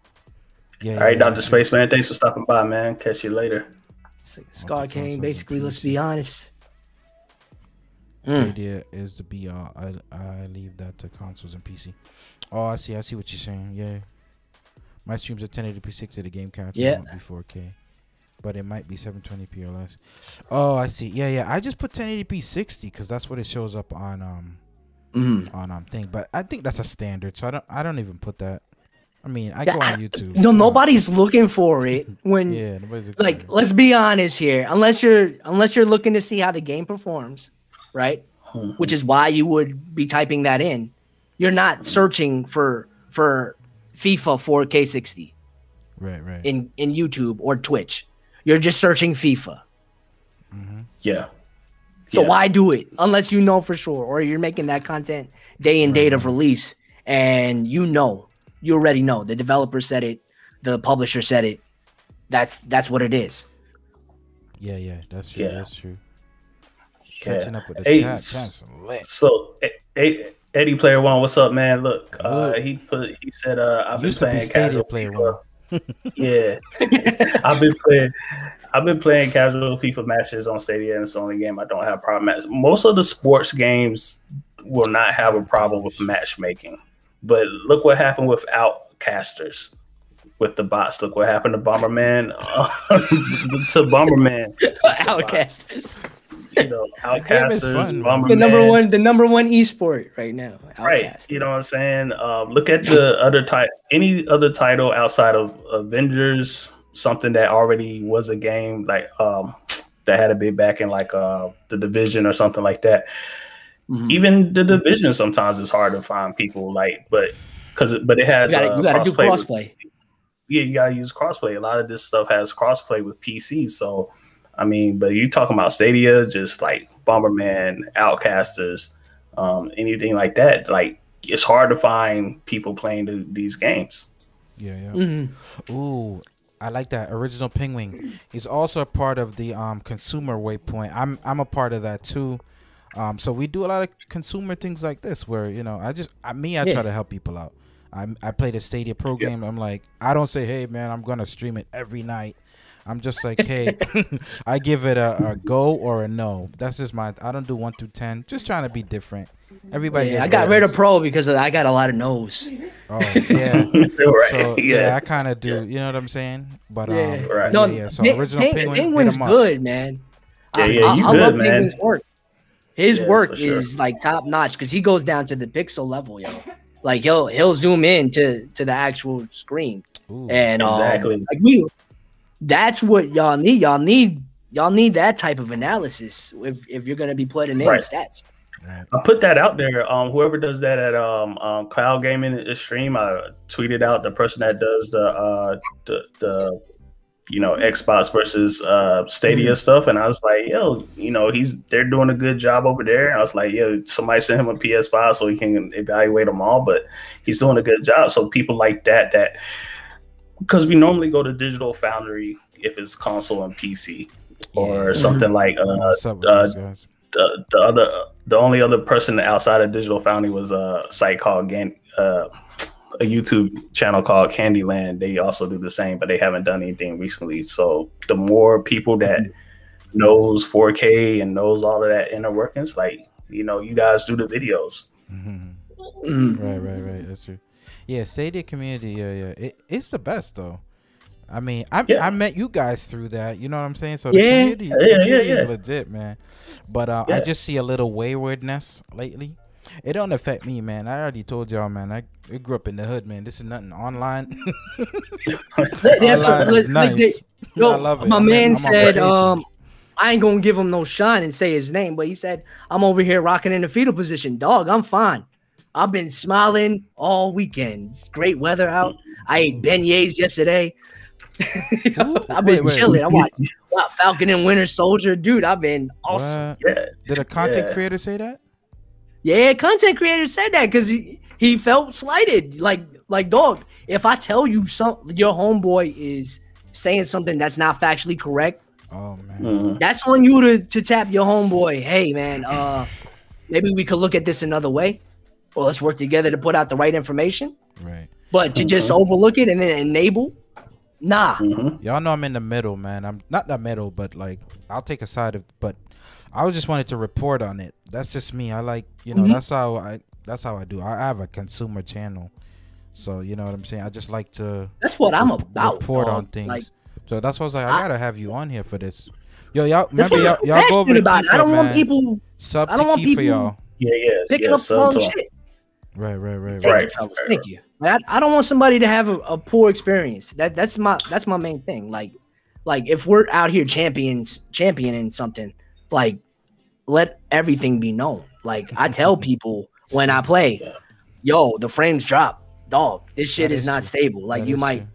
Yeah. All right, Dr. Spaceman. Thanks for stopping by, man. Catch you later. Scar King. Basically, let's be honest. Idea is to be I leave that to consoles and PC. Oh, I see what you're saying. Yeah, my streams are 1080p 60. The game counts. It won't be 4K, but it might be 720p or less. Oh, I see. Yeah. I just put 1080p 60 because that's what it shows up on thing. But I think that's a standard, so I don't even put that. I mean, I go on YouTube. No, nobody's looking for it when. Like, let's be honest here. Unless you're looking to see how the game performs. Right, which is why you would be typing that in. You're not searching for FIFA 4K 60, right, in YouTube or Twitch. You're just searching FIFA. Yeah. So why do it unless you know for sure, or you're making that content day and date of release, and you already know the developer said it, the publisher said it. That's what it is. Yeah, that's true. That's true. Catching up with the chat. So Eddie Player One, what's up, man? Look, he said I've been playing Stadia Player One. Yeah. I've been playing casual FIFA matches on Stadia, and it's the only game I don't have problem at. Most of the sports games will not have a problem with matchmaking. But look what happened with Outcasters. With the bots. Look what happened to Bomberman. Outcasters. Outcasters, the number one esport right now. Right. You know what I'm saying? Look at the other any other title outside of Avengers, something that already was a game like that had a big backing, like the Division or something like that. Even the Division sometimes is hard to find people but it has you gotta do crossplay. Yeah, you gotta use crossplay. A lot of this stuff has crossplay with PC, so. I mean, but you talking about Stadia, just like Bomberman, Outcasters, anything like that. Like, it's hard to find people playing these games. Yeah. Ooh, I like that. Original Penguin. He's also a part of the consumer waypoint. I'm a part of that too. So we do a lot of consumer things like this, where I try to help people out. I play the Stadia program. I'm like, I don't say, hey man, I'm gonna stream it every night. I'm just like, hey, I give it a go or a no. That's just I don't do 1 through 10. Just trying to be different. Everybody. I got rid of pro because I got a lot of no's. Oh yeah. Right. So I kind of do. You know what I'm saying? But right. No, So Original Penguin's good, man. I love Penguin's work. His work is like top notch because he goes down to the pixel level, yo. Like he'll zoom in to the actual screen. Ooh, and exactly. That's what y'all need. Y'all need that type of analysis if you're gonna be putting in stats. I put that out there. Whoever does that at Cloud Gaming stream, I tweeted out the person that does the Xbox versus Stadia stuff, and I was like, yo, they're doing a good job over there. And I was like, yo, somebody sent him a PS5 so he can evaluate them all, but he's doing a good job. So people like that because we normally go to Digital Foundry if it's console and PC or something like the only other person outside of Digital Foundry was a site called a YouTube channel called Candyland. They also do the same, but they haven't done anything recently. So the more people that knows 4K and knows all of that inner workings, like, you know, you guys do the videos. Right. That's true. Yeah, Stadia community. Yeah. It's the best though. I mean, I met you guys through that. You know what I'm saying? So the community is legit, man. But I just see a little waywardness lately. It don't affect me, man. I already told y'all, man. I grew up in the hood, man. This is nothing online. Online is nice. I love it. My man said, I ain't gonna give him no shine and say his name, but he said, I'm over here rocking in the fetal position. Dog, I'm fine. I've been smiling all weekend. It's great weather out. I ate beignets yesterday. I've been chilling. I watched Falcon and Winter Soldier. Dude, I've been awesome. Did a content creator say that? Yeah, content creator said that because he felt slighted. Like, dog, if I tell you your homeboy is saying something that's not factually correct, oh man, that's on you to tap your homeboy. Hey man, maybe we could look at this another way. Or let's work together to put out the right information. Right. But to just overlook it and then enable, nah. Y'all know I'm in the middle, man. I'm not the middle, but like I'll take a side of. But I just wanted to report on it. That's just me. I like, you know, that's how I do. I have a consumer channel, so you know what I'm saying. I just like to. That's what I'm about. Report on things. Like, so that's why I was like, I gotta have you on here for this. Yo, y'all remember y'all go over about it. I don't want people. Sub to key for y'all. Picking up wrong shit. Right. Thank you. I don't want somebody to have a poor experience. That's my main thing. Like if we're out here championing something, like let everything be known. Like I tell people when I play, yo, the frames drop. Dog, this shit is not stable. Like you might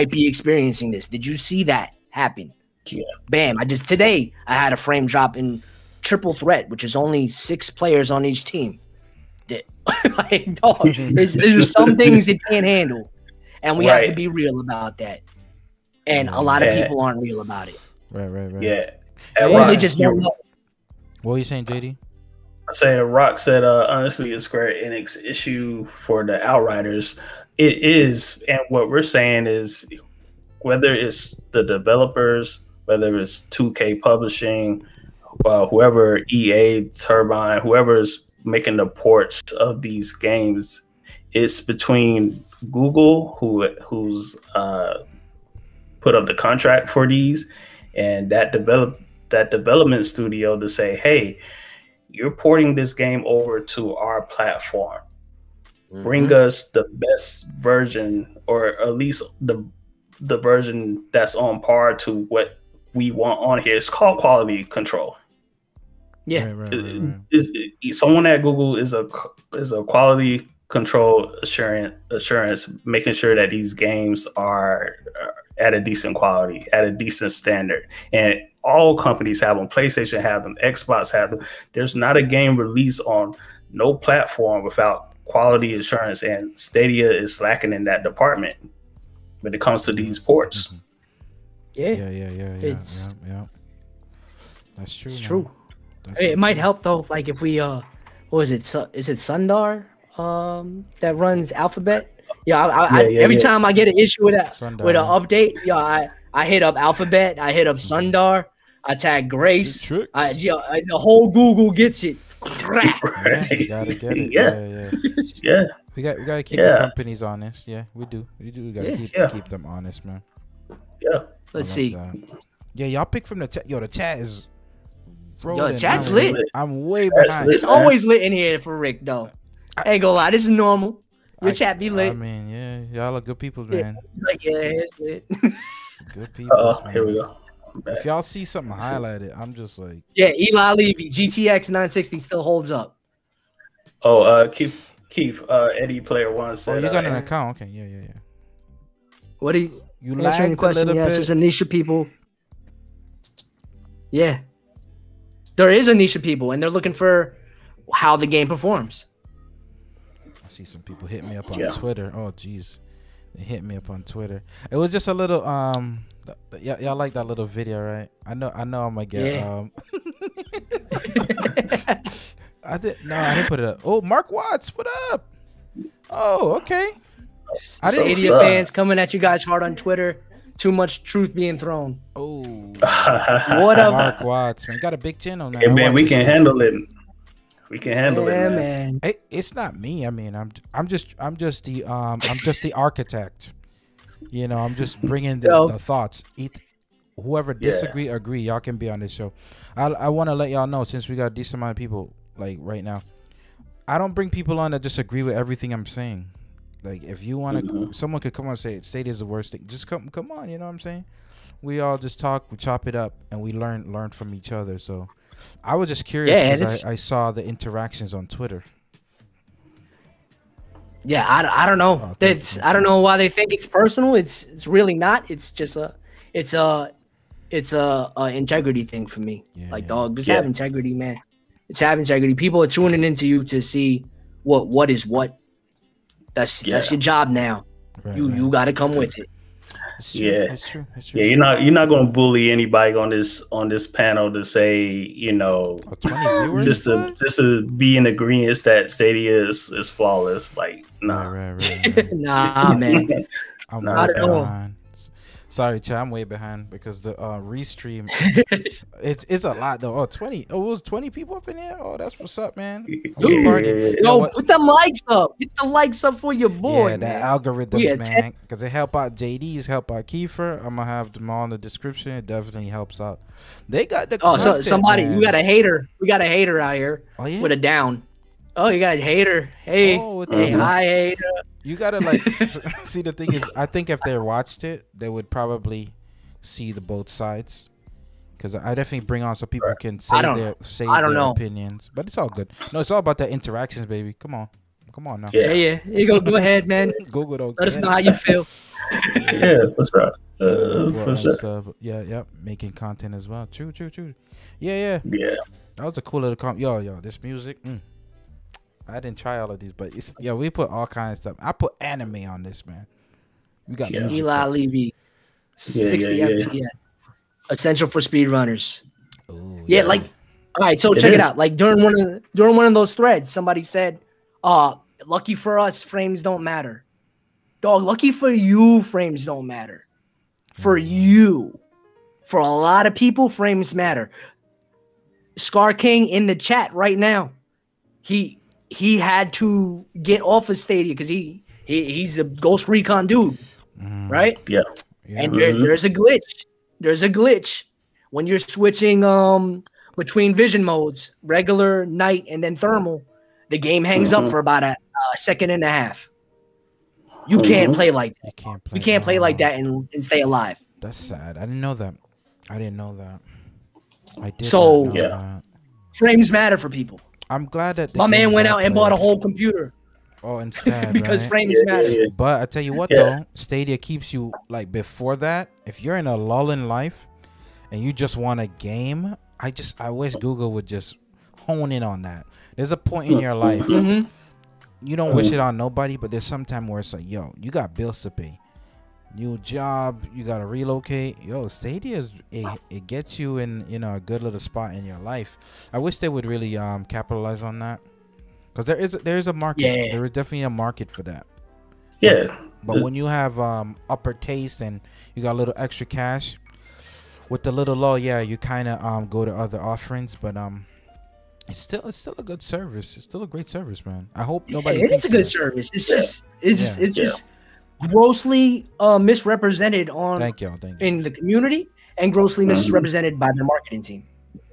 be experiencing this. Did you see that happen? Yeah. Bam. Today I had a frame drop in triple threat, which is only 6 players on each team. Like, dog, there's some things it can't handle, and we have to be real about that. And a lot of people aren't real about it. Right. Yeah. They just don't know. What are you saying, JD? I say Rock said, honestly, it's Square Enix issue for the Outriders. It is, and what we're saying is, whether it's the developers, whether it's 2K Publishing, whoever, EA, Turbine, whoever's making the ports of these games, it's between Google, who's put up the contract for these, and that development studio to say, hey, you're porting this game over to our platform. Bring us the best version, or at least the version that's on par to what we want on here. It's called quality control. Yeah, right. Someone at Google is a quality control assurance, making sure that these games are at a decent quality, at a decent standard. And all companies have them. PlayStation have them. Xbox have them. There's not a game released on no platform without quality assurance, and Stadia is slacking in that department when it comes to these ports. Yeah. That's true. It's true. It might help though, like if we what was it? Is it Sundar that runs Alphabet? Every time I get an issue with an update, I hit up Alphabet, I hit up Sundar, I tag Grace, the whole Google gets it. You gotta get it. Yeah. We gotta keep the companies honest. Yeah, we do. We gotta keep them honest, man. Yeah. Let's see. Yeah, y'all pick from the chat. Yo, the chat is. Yo, chat's lit. I'm way behind. It's always lit in here for Rick, though. I ain't gonna lie, this is normal. Your chat be lit. I mean, yeah, y'all are good people, man. It's lit. Good people. Here we go. If y'all see something highlighted, I'm just like. Yeah, Eli Levy, GTX 960 still holds up. Oh, Keith, Eddie Player One said. Oh, you got an account? Okay, yeah. What do you lagged a little bit? Yes, there's a niche of people. Yeah. There is a niche of people, and they're looking for how the game performs. I see some people hit me up on Twitter. Oh, jeez. They hit me up on Twitter. It was just a little, y'all like that little video, right? I know I'm gonna get, I didn't put it up. Oh, Mark Watts, what up? Oh, okay. I didn't Stadia what's up. fans coming at you guys hard on Twitter. Too much truth being thrown. Oh, What up? Mark Watts, man, got a big channel now. Hey, I man, watch we his can shit. handle it. We can handle Yeah, it, man. man. It's not me. I mean, I'm just the architect. You know, I'm just bringing Yo. the thoughts. Whoever Yeah. disagree, agree. Y'all can be on this show. I want to let y'all know, since we got a decent amount of people like right now, I don't bring people on that just agree with everything I'm saying. Like, if you want to, someone could come on and say Stadia is the worst thing. Just come on. You know what I'm saying? We all just talk, we chop it up, and we learn from each other. So I was just curious Yeah, because I saw the interactions on Twitter. Yeah, I don't know. I don't know why they think it's personal. It's really not. It's just a integrity thing for me. Yeah, like, yeah. dog, just Yeah. have integrity, man. It's have integrity. People are tuning into you to see what is what. That's your job now. Right, You got to come with it. It's true. Yeah. It's true. Yeah, you're not gonna bully anybody on this panel to say, you know, 20 viewers. just to be in agreement that Stadia is flawless. Like, nah. Right. Nah, man. I'm Not way at all. behind. Sorry, Chad, I'm way behind because the restream. It's a lot though. 20. Oh, it was 20 people up in there. Oh, that's what's up, man. Party. You know Yo, what? put them likes up. Get the likes up for your boy. Yeah, that man. algorithms, man, because it help out JD's, help out Kiefer. I'm gonna have them all in the description. It definitely helps out. They got the Oh, so content, somebody, man. we got a hater. We got a hater out here Oh, yeah? with a down. Oh, you got a hater. Hey, Oh, with hey, the- hi, hater. You gotta like see. The thing is, I think if they watched it, they would probably see the both sides. Because I definitely bring on so people can say their opinions. But it's all good. No, it's all about the interactions, baby. Come on now. Yeah. Here you go. Go ahead, man. Google don't Let us know how you feel. Yeah, that's right. For sure. Yeah, making content as well. True. Yeah. Yeah. That was a cool little yo, this music. I didn't try all of these, but we put all kinds of stuff. I put anime on this, man. We got music. Eli Levy, 60 FPS, essential for speedrunners. Ooh, Yeah, like, all right. So check it out. Like during one of those threads, somebody said, lucky for us, frames don't matter. Dog, lucky for you, frames don't matter. For you. For a lot of people, frames matter. Scar King in the chat right now. He had to get off of Stadia because he's a Ghost Recon dude, right? Yeah. And there's a glitch. There's a glitch when you're switching between vision modes, regular, night, and then thermal. The game hangs up for about a second and a half. You can't play like that. You can't play like that and stay alive. That's sad. I didn't know that. I did not know that. Frames matter for people. I'm glad that my man went out and bought a whole computer. Oh, instead, because right? frames matter. Yeah. But I tell you what, though, Stadia keeps you like before that. If you're in a lull in life and you just want a game, I wish Google would just hone in on that. There's a point in your life you don't wish it on nobody, but there's some time where it's like, yo, you got bills to pay, new job, you gotta relocate. Yo, Stadia it gets you in a good little spot in your life. I wish they would really capitalize on that, because there is a market. Yeah. There is definitely a market for that. Yeah. But when you have upper taste and you got a little extra cash with the little low, you kind of go to other offerings, but it's still a good service. It's still a great service, man. I hope nobody. It is a good service. It's just grossly misrepresented on Thank you. in the community and grossly misrepresented by their marketing team.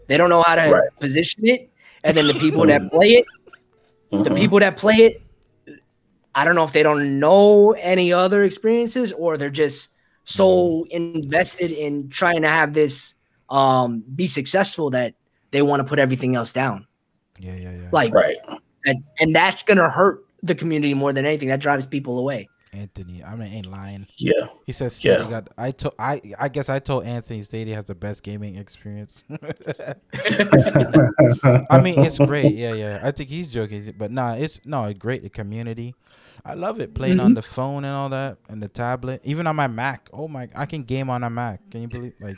They don't know how to position it, and then the people that play it, I don't know if they don't know any other experiences or they're just so invested in trying to have this be successful that they want to put everything else down. Yeah. Like, and that's gonna hurt the community more than anything. That drives people away. Anthony, I mean, ain't lying. Yeah. He says Stadia got. I guess I told Anthony Stadia has the best gaming experience. I mean, it's great. Yeah. I think he's joking, but it's great. The community, I love it. Playing on the phone and all that, and the tablet, even on my Mac. Oh my, I can game on a Mac. Can you believe? Like,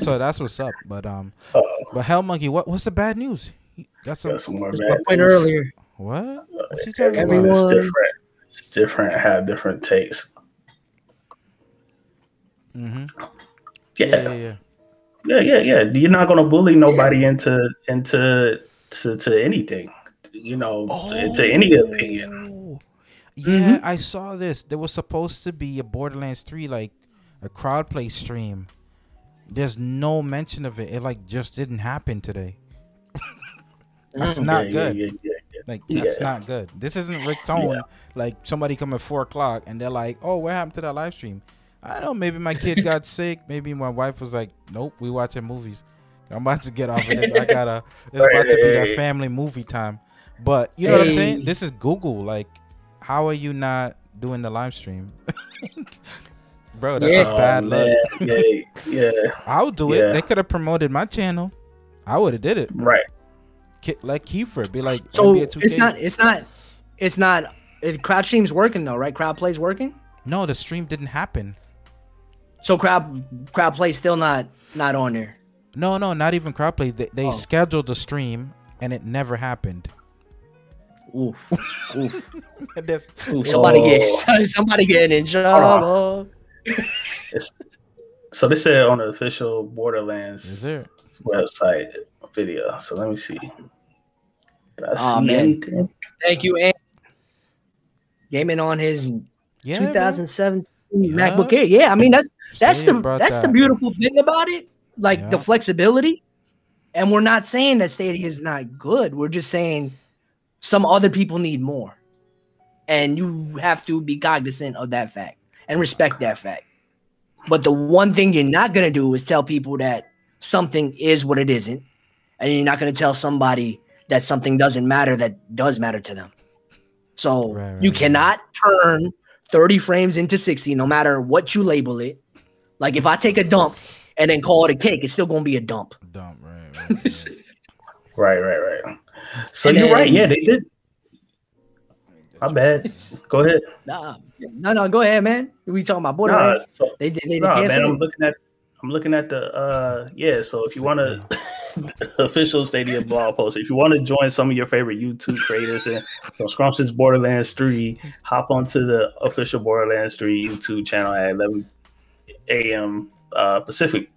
so that's what's up. But Hell Monkey, what's the bad news? Got some more That's bad my point news. earlier. What? What's he talking everyone about? is different. It's different. Have different tastes. Mm-hmm. Yeah. You're not gonna bully nobody into anything. You know, into any opinion. Yeah, I saw this. There was supposed to be a Borderlands 3 like a crowd play stream. There's no mention of it. It like just didn't happen today. That's not good. Like that's not good. This isn't Rictone. Like somebody come at 4 o'clock and they're like, "Oh, what happened to that live stream?" I don't know. Maybe my kid got sick. Maybe my wife was like, "Nope, we watching movies. I'm about to get off of this. I gotta. It's about to be that family movie time." But you know what I'm saying? This is Google. Like, how are you not doing the live stream? Bro, that's a bad look. Yeah. I'll do it. They could have promoted my channel. I would have did it. Right. Like Kiefer, be like, so NBA 2K. It's not. Crowd stream's working though, right? Crowd play's working. No, the stream didn't happen. So crowd play still not on there. No, not even crowd play. They scheduled the stream and it never happened. Oof. Oof. Somebody getting in trouble. So they said on the official Borderlands website video. So let me see. Did I see anything? Thank you, Andy. Gaming on his 2017 MacBook Air. Yeah, I mean that's the beautiful thing about it. Like the flexibility. And we're not saying that Stadia is not good. We're just saying some other people need more. And you have to be cognizant of that fact and respect that fact. But the one thing you're not going to do is tell people that something is what it isn't. And you're not going to tell somebody that something doesn't matter that does matter to them. So you cannot turn 30 frames into 60 no matter what you label it. Like if I take a dump and then call it a cake, it's still going to be a dump. Right. So you're right. Yeah, they did. My bad. Go ahead. No, go ahead, man. We talking about Borderlands? They man. I'm looking at the So if you want to official Stadia blog post, if you want to join some of your favorite YouTube creators and from Scrumptious Borderlands 3, hop onto the official Borderlands 3 YouTube channel at 11 a.m. Pacific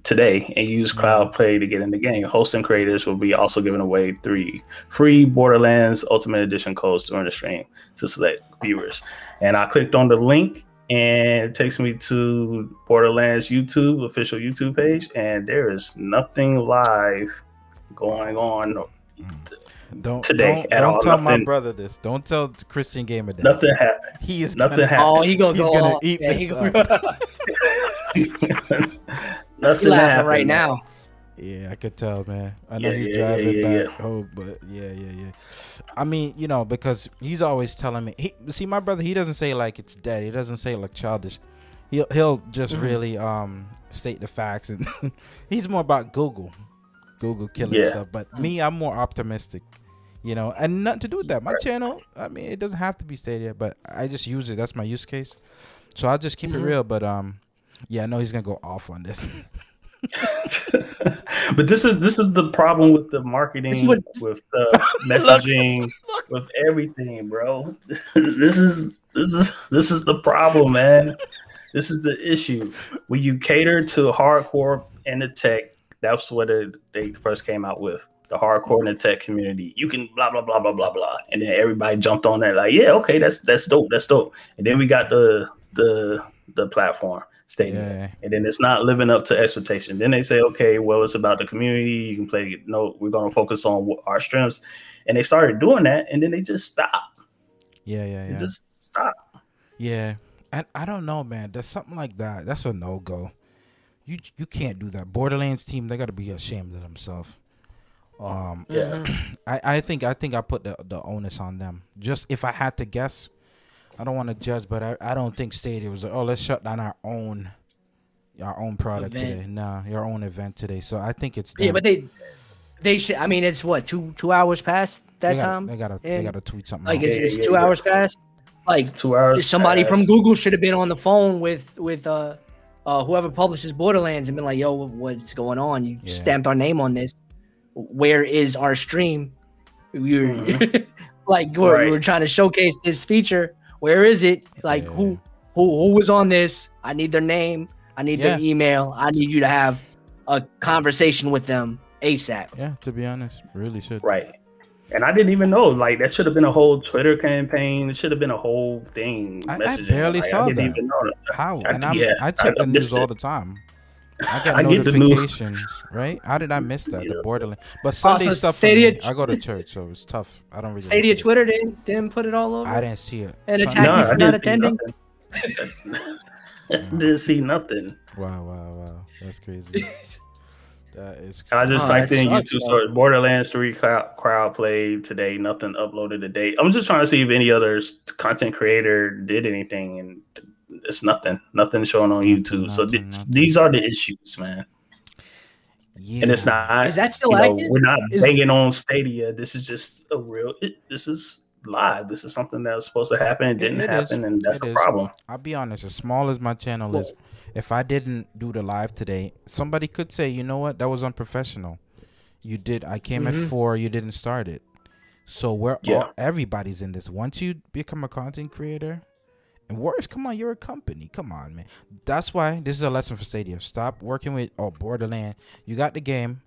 today and use crowd play to get in the game. Hosts and creators will be also giving away 3 free Borderlands Ultimate Edition codes during the stream to select viewers. And I clicked on the link and it takes me to Borderlands YouTube, official YouTube page, and there is nothing live going on today at all. Don't tell my brother this. Don't tell Christian Gamer that. Nothing happened. He is nothing happened. Oh, he's gonna eat this up. Nothing laughing right now. Yeah, I could tell, man. I know he's driving back home, but yeah. I mean, you know, because he's always telling me. See, my brother, he doesn't say like it's dead. He doesn't say like childish. He'll just really state the facts, and he's more about Google killing stuff. But me, I'm more optimistic, you know, and nothing to do with that. My channel, I mean, it doesn't have to be Stadia, but I just use it. That's my use case. So I'll just keep it real. But yeah, I know he's gonna go off on this. But this is the problem with the marketing, with the messaging, with everything, bro. This is the problem, man. This is the issue. When you cater to hardcore and the tech, that's what they first came out with. The hardcore and the tech community. You can blah blah blah blah blah blah, and then everybody jumped on there like, yeah, okay, that's dope, And then we got the platform Stadia, and then it's not living up to expectation. Then they say, okay, well, it's about the community. You can play. No, we're gonna focus on our strengths, and they started doing that, and then they just stopped. Yeah. Just stop. Yeah, and I don't know, man. There's something like that. That's a no go. You can't do that. Borderlands team, they got to be ashamed of themselves. I think I put the onus on them. Just if I had to guess, I don't want to judge, but I don't think Stadia was like, oh, let's shut down our own product today. No, your own event today. So I think it's them. Yeah, but they should. I mean, it's what, two hours past that time. They gotta tweet something. Like it's 2 hours past. Like 2 hours. Somebody from Google should have been on the phone with whoever publishes Borderlands and been like, yo, what's going on? You stamped our name on this. Where is our stream? Like we're trying to showcase this feature. Where is it? Like who was on this? I need their name. I need their email. I need you to have a conversation with them ASAP. Yeah, to be honest, really should. Right. And I didn't even know. Like that should have been a whole Twitter campaign. It should have been a whole thing. I barely saw that. Even know that. How? And I check the news all the time. I get notifications, right? How did I miss that? The Borderlands. But Sunday stuff. Stadia, I go to church, so it's tough. I don't really. Stadia Twitter didn't put it all over. I didn't see it. And attack you for not attending. Didn't see nothing. Wow. That's crazy. That is crazy. I just typed in YouTube story. Borderlands 3 crowd played today. Nothing uploaded today. I'm just trying to see if any other content creator did anything, and it's nothing showing on YouTube. So these are the issues, man. Yeah. And it's not. Is that still active? We're not banging on Stadia. This is just a real. This is live. This is something that was supposed to happen and didn't happen, and that's a problem. I'll be honest. As small as my channel is, if I didn't do the live today, somebody could say, you know what, that was unprofessional. You did. I came at 4. You didn't start it. So everybody's in this. Once you become a content creator. And worse, come on, you're a company. Come on, man. That's why this is a lesson for Stadia. Stop working with Borderland. You got the game.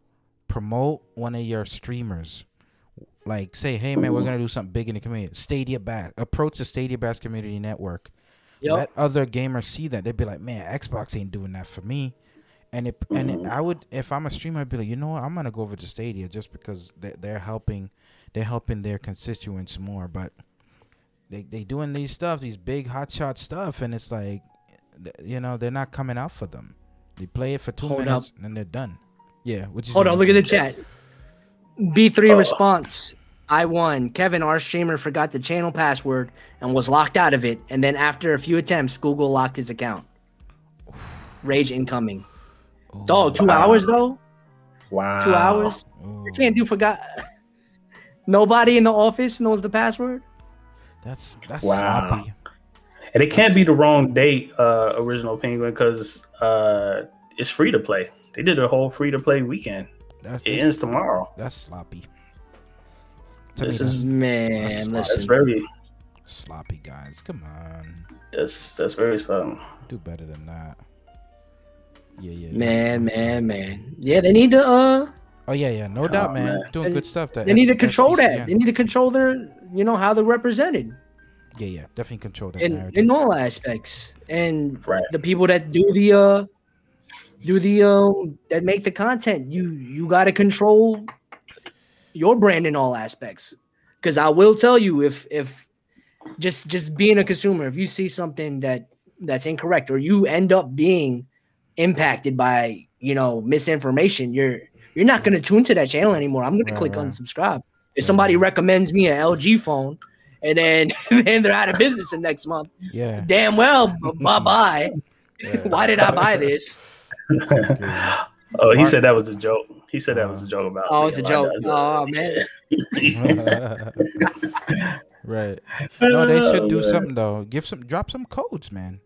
Promote one of your streamers. Like, say, hey, man, we're going to do something big in the community. Stadia Bass. Approach the Stadia Bass Community Network. Yep. Let other gamers see that. They'd be like, man, Xbox ain't doing that for me. And I would, if I'm a streamer, I'd be like, you know what? I'm going to go over to Stadia just because they're helping their constituents more. But They doing these big hotshot stuff, and it's like, they're not coming out for them. They play it for 2 minutes and they're done. Yeah, hold on, look at the chat. B3 response. I won. Kevin, our streamer, forgot the channel password and was locked out of it. And then after a few attempts, Google locked his account. Rage incoming. Dog, 2 hours though? Wow. 2 hours? You can't do forgot. Nobody in the office knows the password? That's sloppy. And it can't be the wrong date, Original Penguin, because it's free to play. They did a whole free to play weekend. It ends tomorrow. That's sloppy. That's very sloppy, guys. Come on. That's very sloppy. Do better than that. Yeah. Man. Yeah, they need to Oh yeah, no doubt, man. Doing good stuff. They need to control that. They need to control their, how they're represented. Yeah, definitely control that in all aspects. And the people that do that make the content, you got to control your brand in all aspects. Because I will tell you, if just being a consumer, if you see something that's incorrect, or you end up being impacted by misinformation, you're not going to tune to that channel anymore. I'm going to click unsubscribe. If somebody recommends me an LG phone and then they're out of business the next month, damn well, bye-bye. Why did I buy this? Oh, he said that was a joke. He said that was a joke about. Oh, it's a joke. Oh, man. Right. No, they should do something though. Drop some codes, man.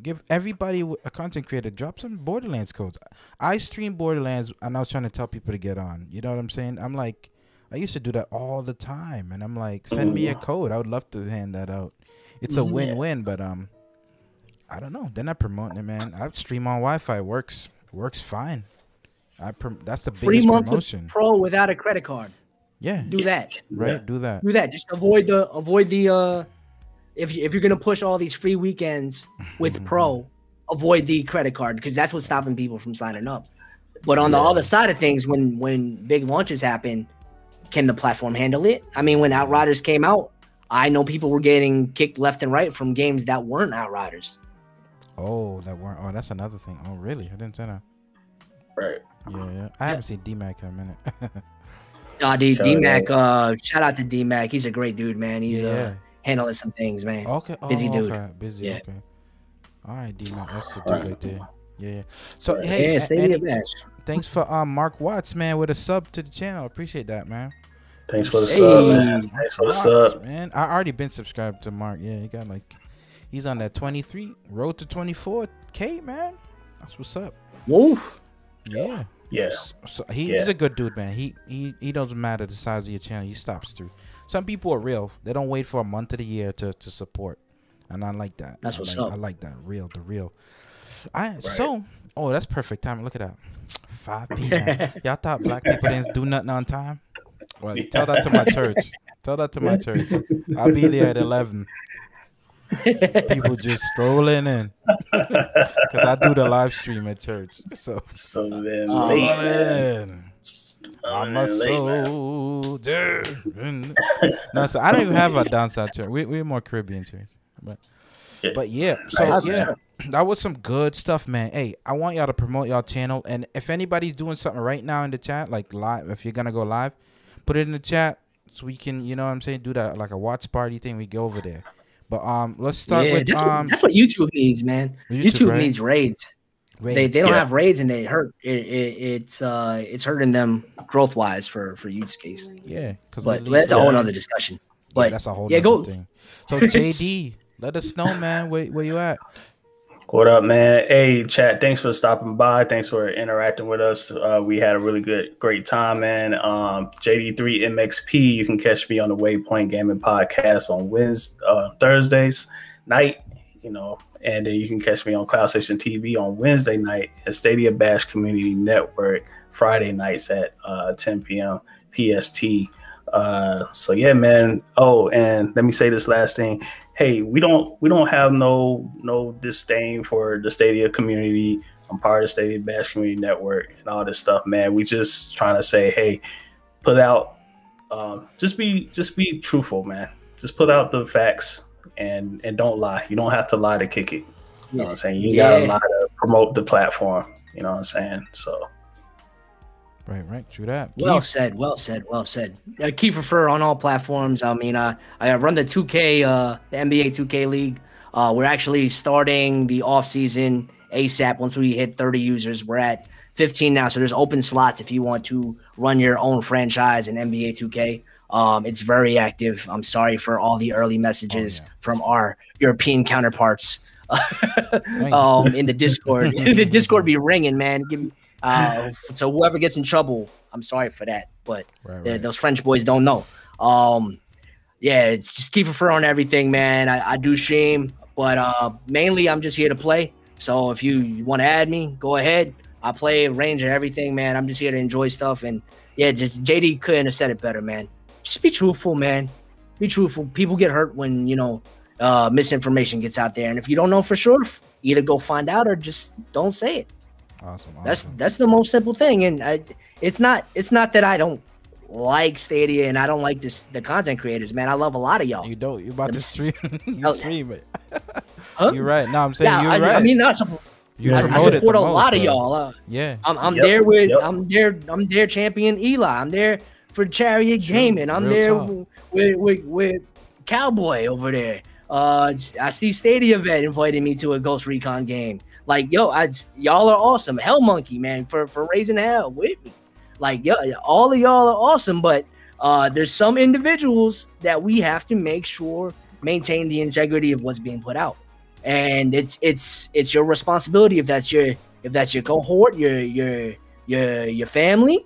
Give everybody a content creator, drop some Borderlands codes. I stream Borderlands and I was trying to tell people to get on. You know what I'm saying? I'm like, I used to do that all the time, and I'm like, send me a code. I would love to hand that out. It's a win-win, but I don't know. They're not promoting it, man. I stream on Wi-Fi. Works fine. That's the biggest 3 months promotion. With Pro without a credit card. Yeah. Do that. Right. Yeah. Do that. Do that. Just avoid the if you're gonna push all these free weekends with Pro, avoid the credit card, because that's what's stopping people from signing up. But on the other side of things, when big launches happen, can the platform handle it? I mean, when Outriders came out, I know people were getting kicked left and right from games that weren't Outriders. Oh, that's another thing. Oh, really? I didn't say that. Right. Yeah. I haven't seen D-Mac in a minute. D-Mac, shout out to D-Mac. He's a great dude, man. He's handling some things, man. Okay. Busy dude. Okay. Busy. Yeah. Okay. All right, D-Mac. That's the dude right there. Yeah. So, hey, thanks for Mark Watts, man, with a sub to the channel. Appreciate that, man. Thanks for the sub, man. Thanks for the sub, man. I already been subscribed to Mark. Yeah, he got he's on that 23 road to 24K, man. That's what's up. Woo. Yeah. Yeah. So he's a good dude, man. He doesn't matter the size of your channel. He stops through. some people are real. They don't wait for a month of the year to support, and I like that. That's what's up. I like that. The real. So, oh, that's perfect time. Look at that. 5 p.m. Y'all thought black people didn't do nothing on time? Well, tell that to my church. Tell that to my church. I'll be there at 11. People just strolling in because I do the live stream at church. So I'm a soldier. No, so I don't even have a down south church. We're more Caribbean church, but yeah. So yeah, that was some good stuff, man. Hey, I want y'all to promote y'all channel, and if anybody's doing something right now in the chat, like live, if you're gonna go live, put it in the chat so we can, you know what I'm saying, do that like a watch party thing. We go over there. But let's start with that's what YouTube needs, man. YouTube needs raids. They don't have raids, and they hurt. It's hurting them growth wise for use case. Yeah, but that's a whole other discussion. But that's a whole other thing. So JD, let us know, man, where you at. What up, man? Hey, chat. Thanks for stopping by. Thanks for interacting with us. We had a really great time, man. JD3MXP. You can catch me on the Waypoint Gaming Podcast on Thursdays night, and then you can catch me on Cloud Station TV on Wednesday night at Stadia Bash Community Network Friday nights at 10 p.m. PST. So yeah, man. Oh, and let me say this last thing. Hey, we don't have no disdain for the Stadia community. I'm part of the Stadia Bash Community Network and all this stuff, man. We just trying to say, hey, put out, just be truthful, man. Just put out the facts and don't lie. You don't have to lie to kick it. You know what I'm saying? You gotta lie to promote the platform. You know what I'm saying? So. Right. True that. Well said. Kiefer Fur on all platforms. I mean, I run the 2K, the NBA 2K League. We're actually starting the off season ASAP. Once we hit 30 users, we're at 15 now. So there's open slots if you want to run your own franchise in NBA 2K. It's very active. I'm sorry for all the early messages from our European counterparts in the Discord. The Discord be ringing, man. Give me. So whoever gets in trouble, I'm sorry for that, but those French boys don't know. It's just keep Fur on everything, man. I do stream, but mainly I'm just here to play. So if you want to add me, go ahead. I play a range of everything, man. I'm just here to enjoy stuff, and just JD couldn't have said it better, man. Just be truthful, man. Be truthful. People get hurt when misinformation gets out there, and if you don't know for sure, either go find out or just don't say it. Awesome. That's the most simple thing, and it's not that I don't like Stadia and I don't like the content creators, man. I love a lot of y'all. You don't. You about to stream? Stream it. Huh? You're right. No, I'm saying you're right. I mean, I support a lot of y'all. I'm there with I'm there champion Eli. I'm there for Chariot Gaming. I'm there with Cowboy over there. I see Stadia Vet invited me to a Ghost Recon game. Like, y'all are awesome. Hell Monkey, man, for raising hell with me. Like, all of y'all are awesome, but there's some individuals that we have to make sure maintain the integrity of what's being put out, and it's your responsibility if that's your cohort, your family.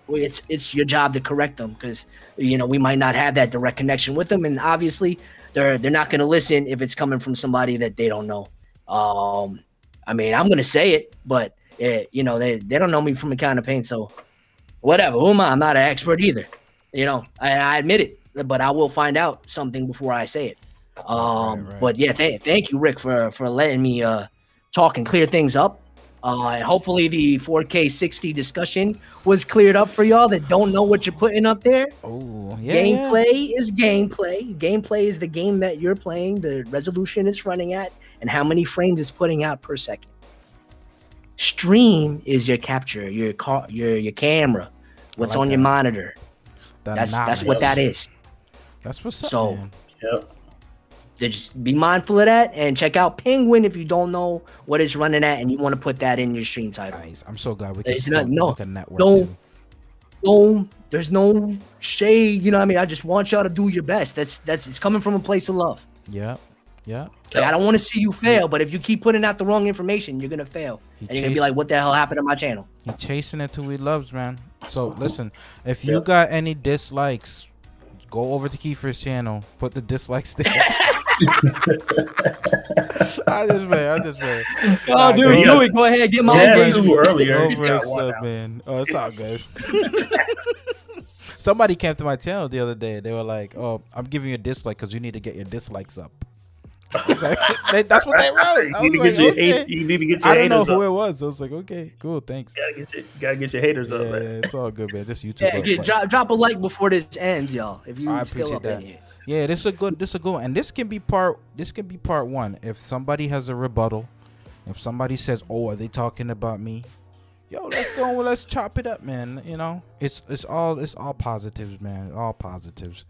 It's your job to correct them, because we might not have that direct connection with them, and obviously they're not going to listen if it's coming from somebody that they don't know. I mean, I'm gonna say it, but they don't know me from a can of paint, so whatever. Who am I? I'm not an expert either. I admit it, but I will find out something before I say it. But yeah, thank you, Rick, for letting me talk and clear things up. Hopefully the 4K 60 discussion was cleared up for y'all that don't know what you're putting up there. Oh, yeah. Gameplay is gameplay. Gameplay is the game that you're playing, the resolution it's running at, and how many frames it's putting out per second. Stream is your capture, your camera, what's on your monitor. That's what that is. That's what's up. So, man. Yep. Just be mindful of that, and check out Penguin if you don't know what it's running at and you want to put that in your stream title. Nice. I'm so glad we can there's a network there's no shade. You know what I mean? I just want y'all to do your best. It's coming from a place of love. Yeah. Like, I don't want to see you fail, but if you keep putting out the wrong information, you're gonna fail, and you're gonna be like, "What the hell happened to my channel?" He's chasing it to he loves, man. So listen, if you got any dislikes, Go over to Kiefer's channel. Put the dislikes there. I just man. Oh, dude, go- Louis, go ahead, get my Yeah, engagement. two earlier. Go You for got it, one sub, now. man. Oh, it's all good. Somebody came to my channel the other day. They were like, "Oh, I'm giving you a dislike because you need to get your dislikes up." I was like, that's what they wrote. I was like, okay. You need to get your I don't know haters who up. it was. I was like, okay, cool, thanks. Gotta get your haters up, Yeah, man. it's all good, man. Just YouTube. Yeah, up, drop a like before this ends, y'all. If you I still appreciate up that. in here. Yeah, this is a good one, and this can be part one. If somebody has a rebuttal, if somebody says, "Oh, are they talking about me?" Yo, let's go. Let's chop it up, man. You know, it's all positives, man. All positives.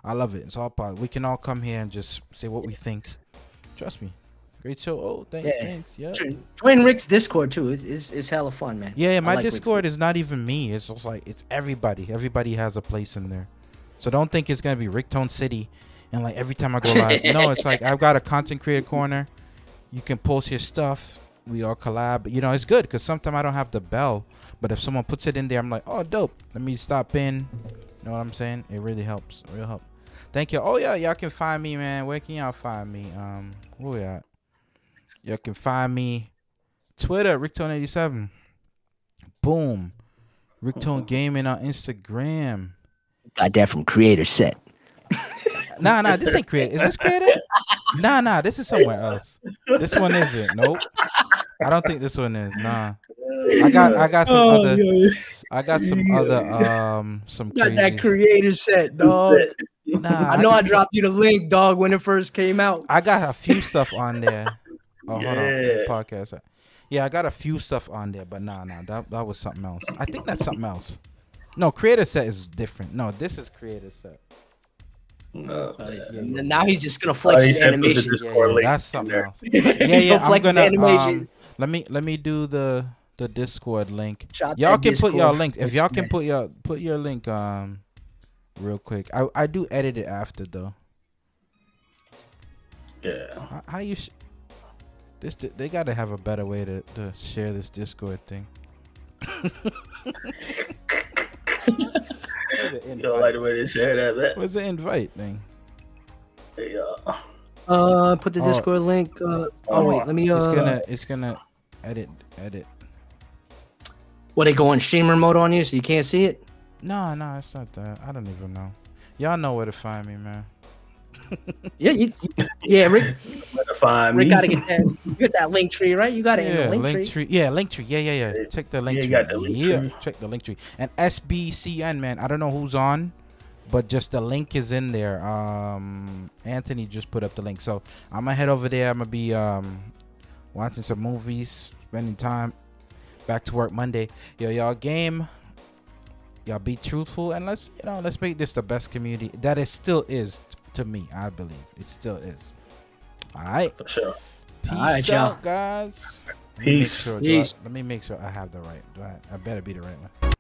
I love it. It's all positive. We can all come here and just say what we think. Trust me. Great show. Oh, thanks. Yeah. Join Rick's Discord too. It's hella fun, man. Yeah, my like Discord is not even me. It's just like it's everybody. Everybody has a place in there. So don't think it's gonna be Rictone City and like every time I go live. No, it's like I've got a content creator corner. You can post your stuff. We all collab. You know, it's good because sometimes I don't have the bell. But if someone puts it in there, I'm like, oh, dope. Let me stop in. You know what I'm saying? It really helps. Real help. Thank you. Oh yeah, y'all can find me, man. Where can y'all find me? Where we at? Y'all can find me Twitter, Rictone87. Boom. Rictone Gaming on Instagram. Got that from Creator Set. Nah, this ain't Creator. Is this Creator? Nah, this is somewhere else. This one isn't. Nope. I don't think this one is. Nah. I got some other. I got some other some Got that crazies. Creator Set, dog. Nah, I know I dropped you the link, dog, when it first came out. I got a few stuff on there. Oh, hold on. Yeah. Podcast. Yeah, I got a few stuff on there, but nah, that was something else. I think that's something else. No, Creator Set is different. No, this is Creator Set. No, And now he's just gonna flex his animation. Yeah, that's something else. Yeah. I'm gonna let me do the Discord link. Y'all can put your link if y'all can put your link real quick. I do edit it after though. Yeah. How you they gotta have a better way to share this Discord thing. You don't like the way they share that, man. What's the invite thing? Yeah. Put the Discord link. Wait, let me. It's gonna edit. What, they go in streamer mode on you so you can't see it? No, it's not that. I don't even know. Y'all know where to find me, man. Yeah, Rick. Find Rick gotta get that. You get that link tree, right? You got it in the link tree. Yeah, link tree. Yeah. Check the link tree. Got the link tree. Check the link tree. And SBCN, man. I don't know who's on, but just the link is in there. Anthony just put up the link, so I'm gonna head over there. I'm gonna be watching some movies, spending time. Back to work Monday. Yo, y'all game. Y'all be truthful and let's make this the best community that it still is to me. I believe it still is. All right, for sure. Peace out, guys. Peace. Let me make sure I have the right. I better be the right one.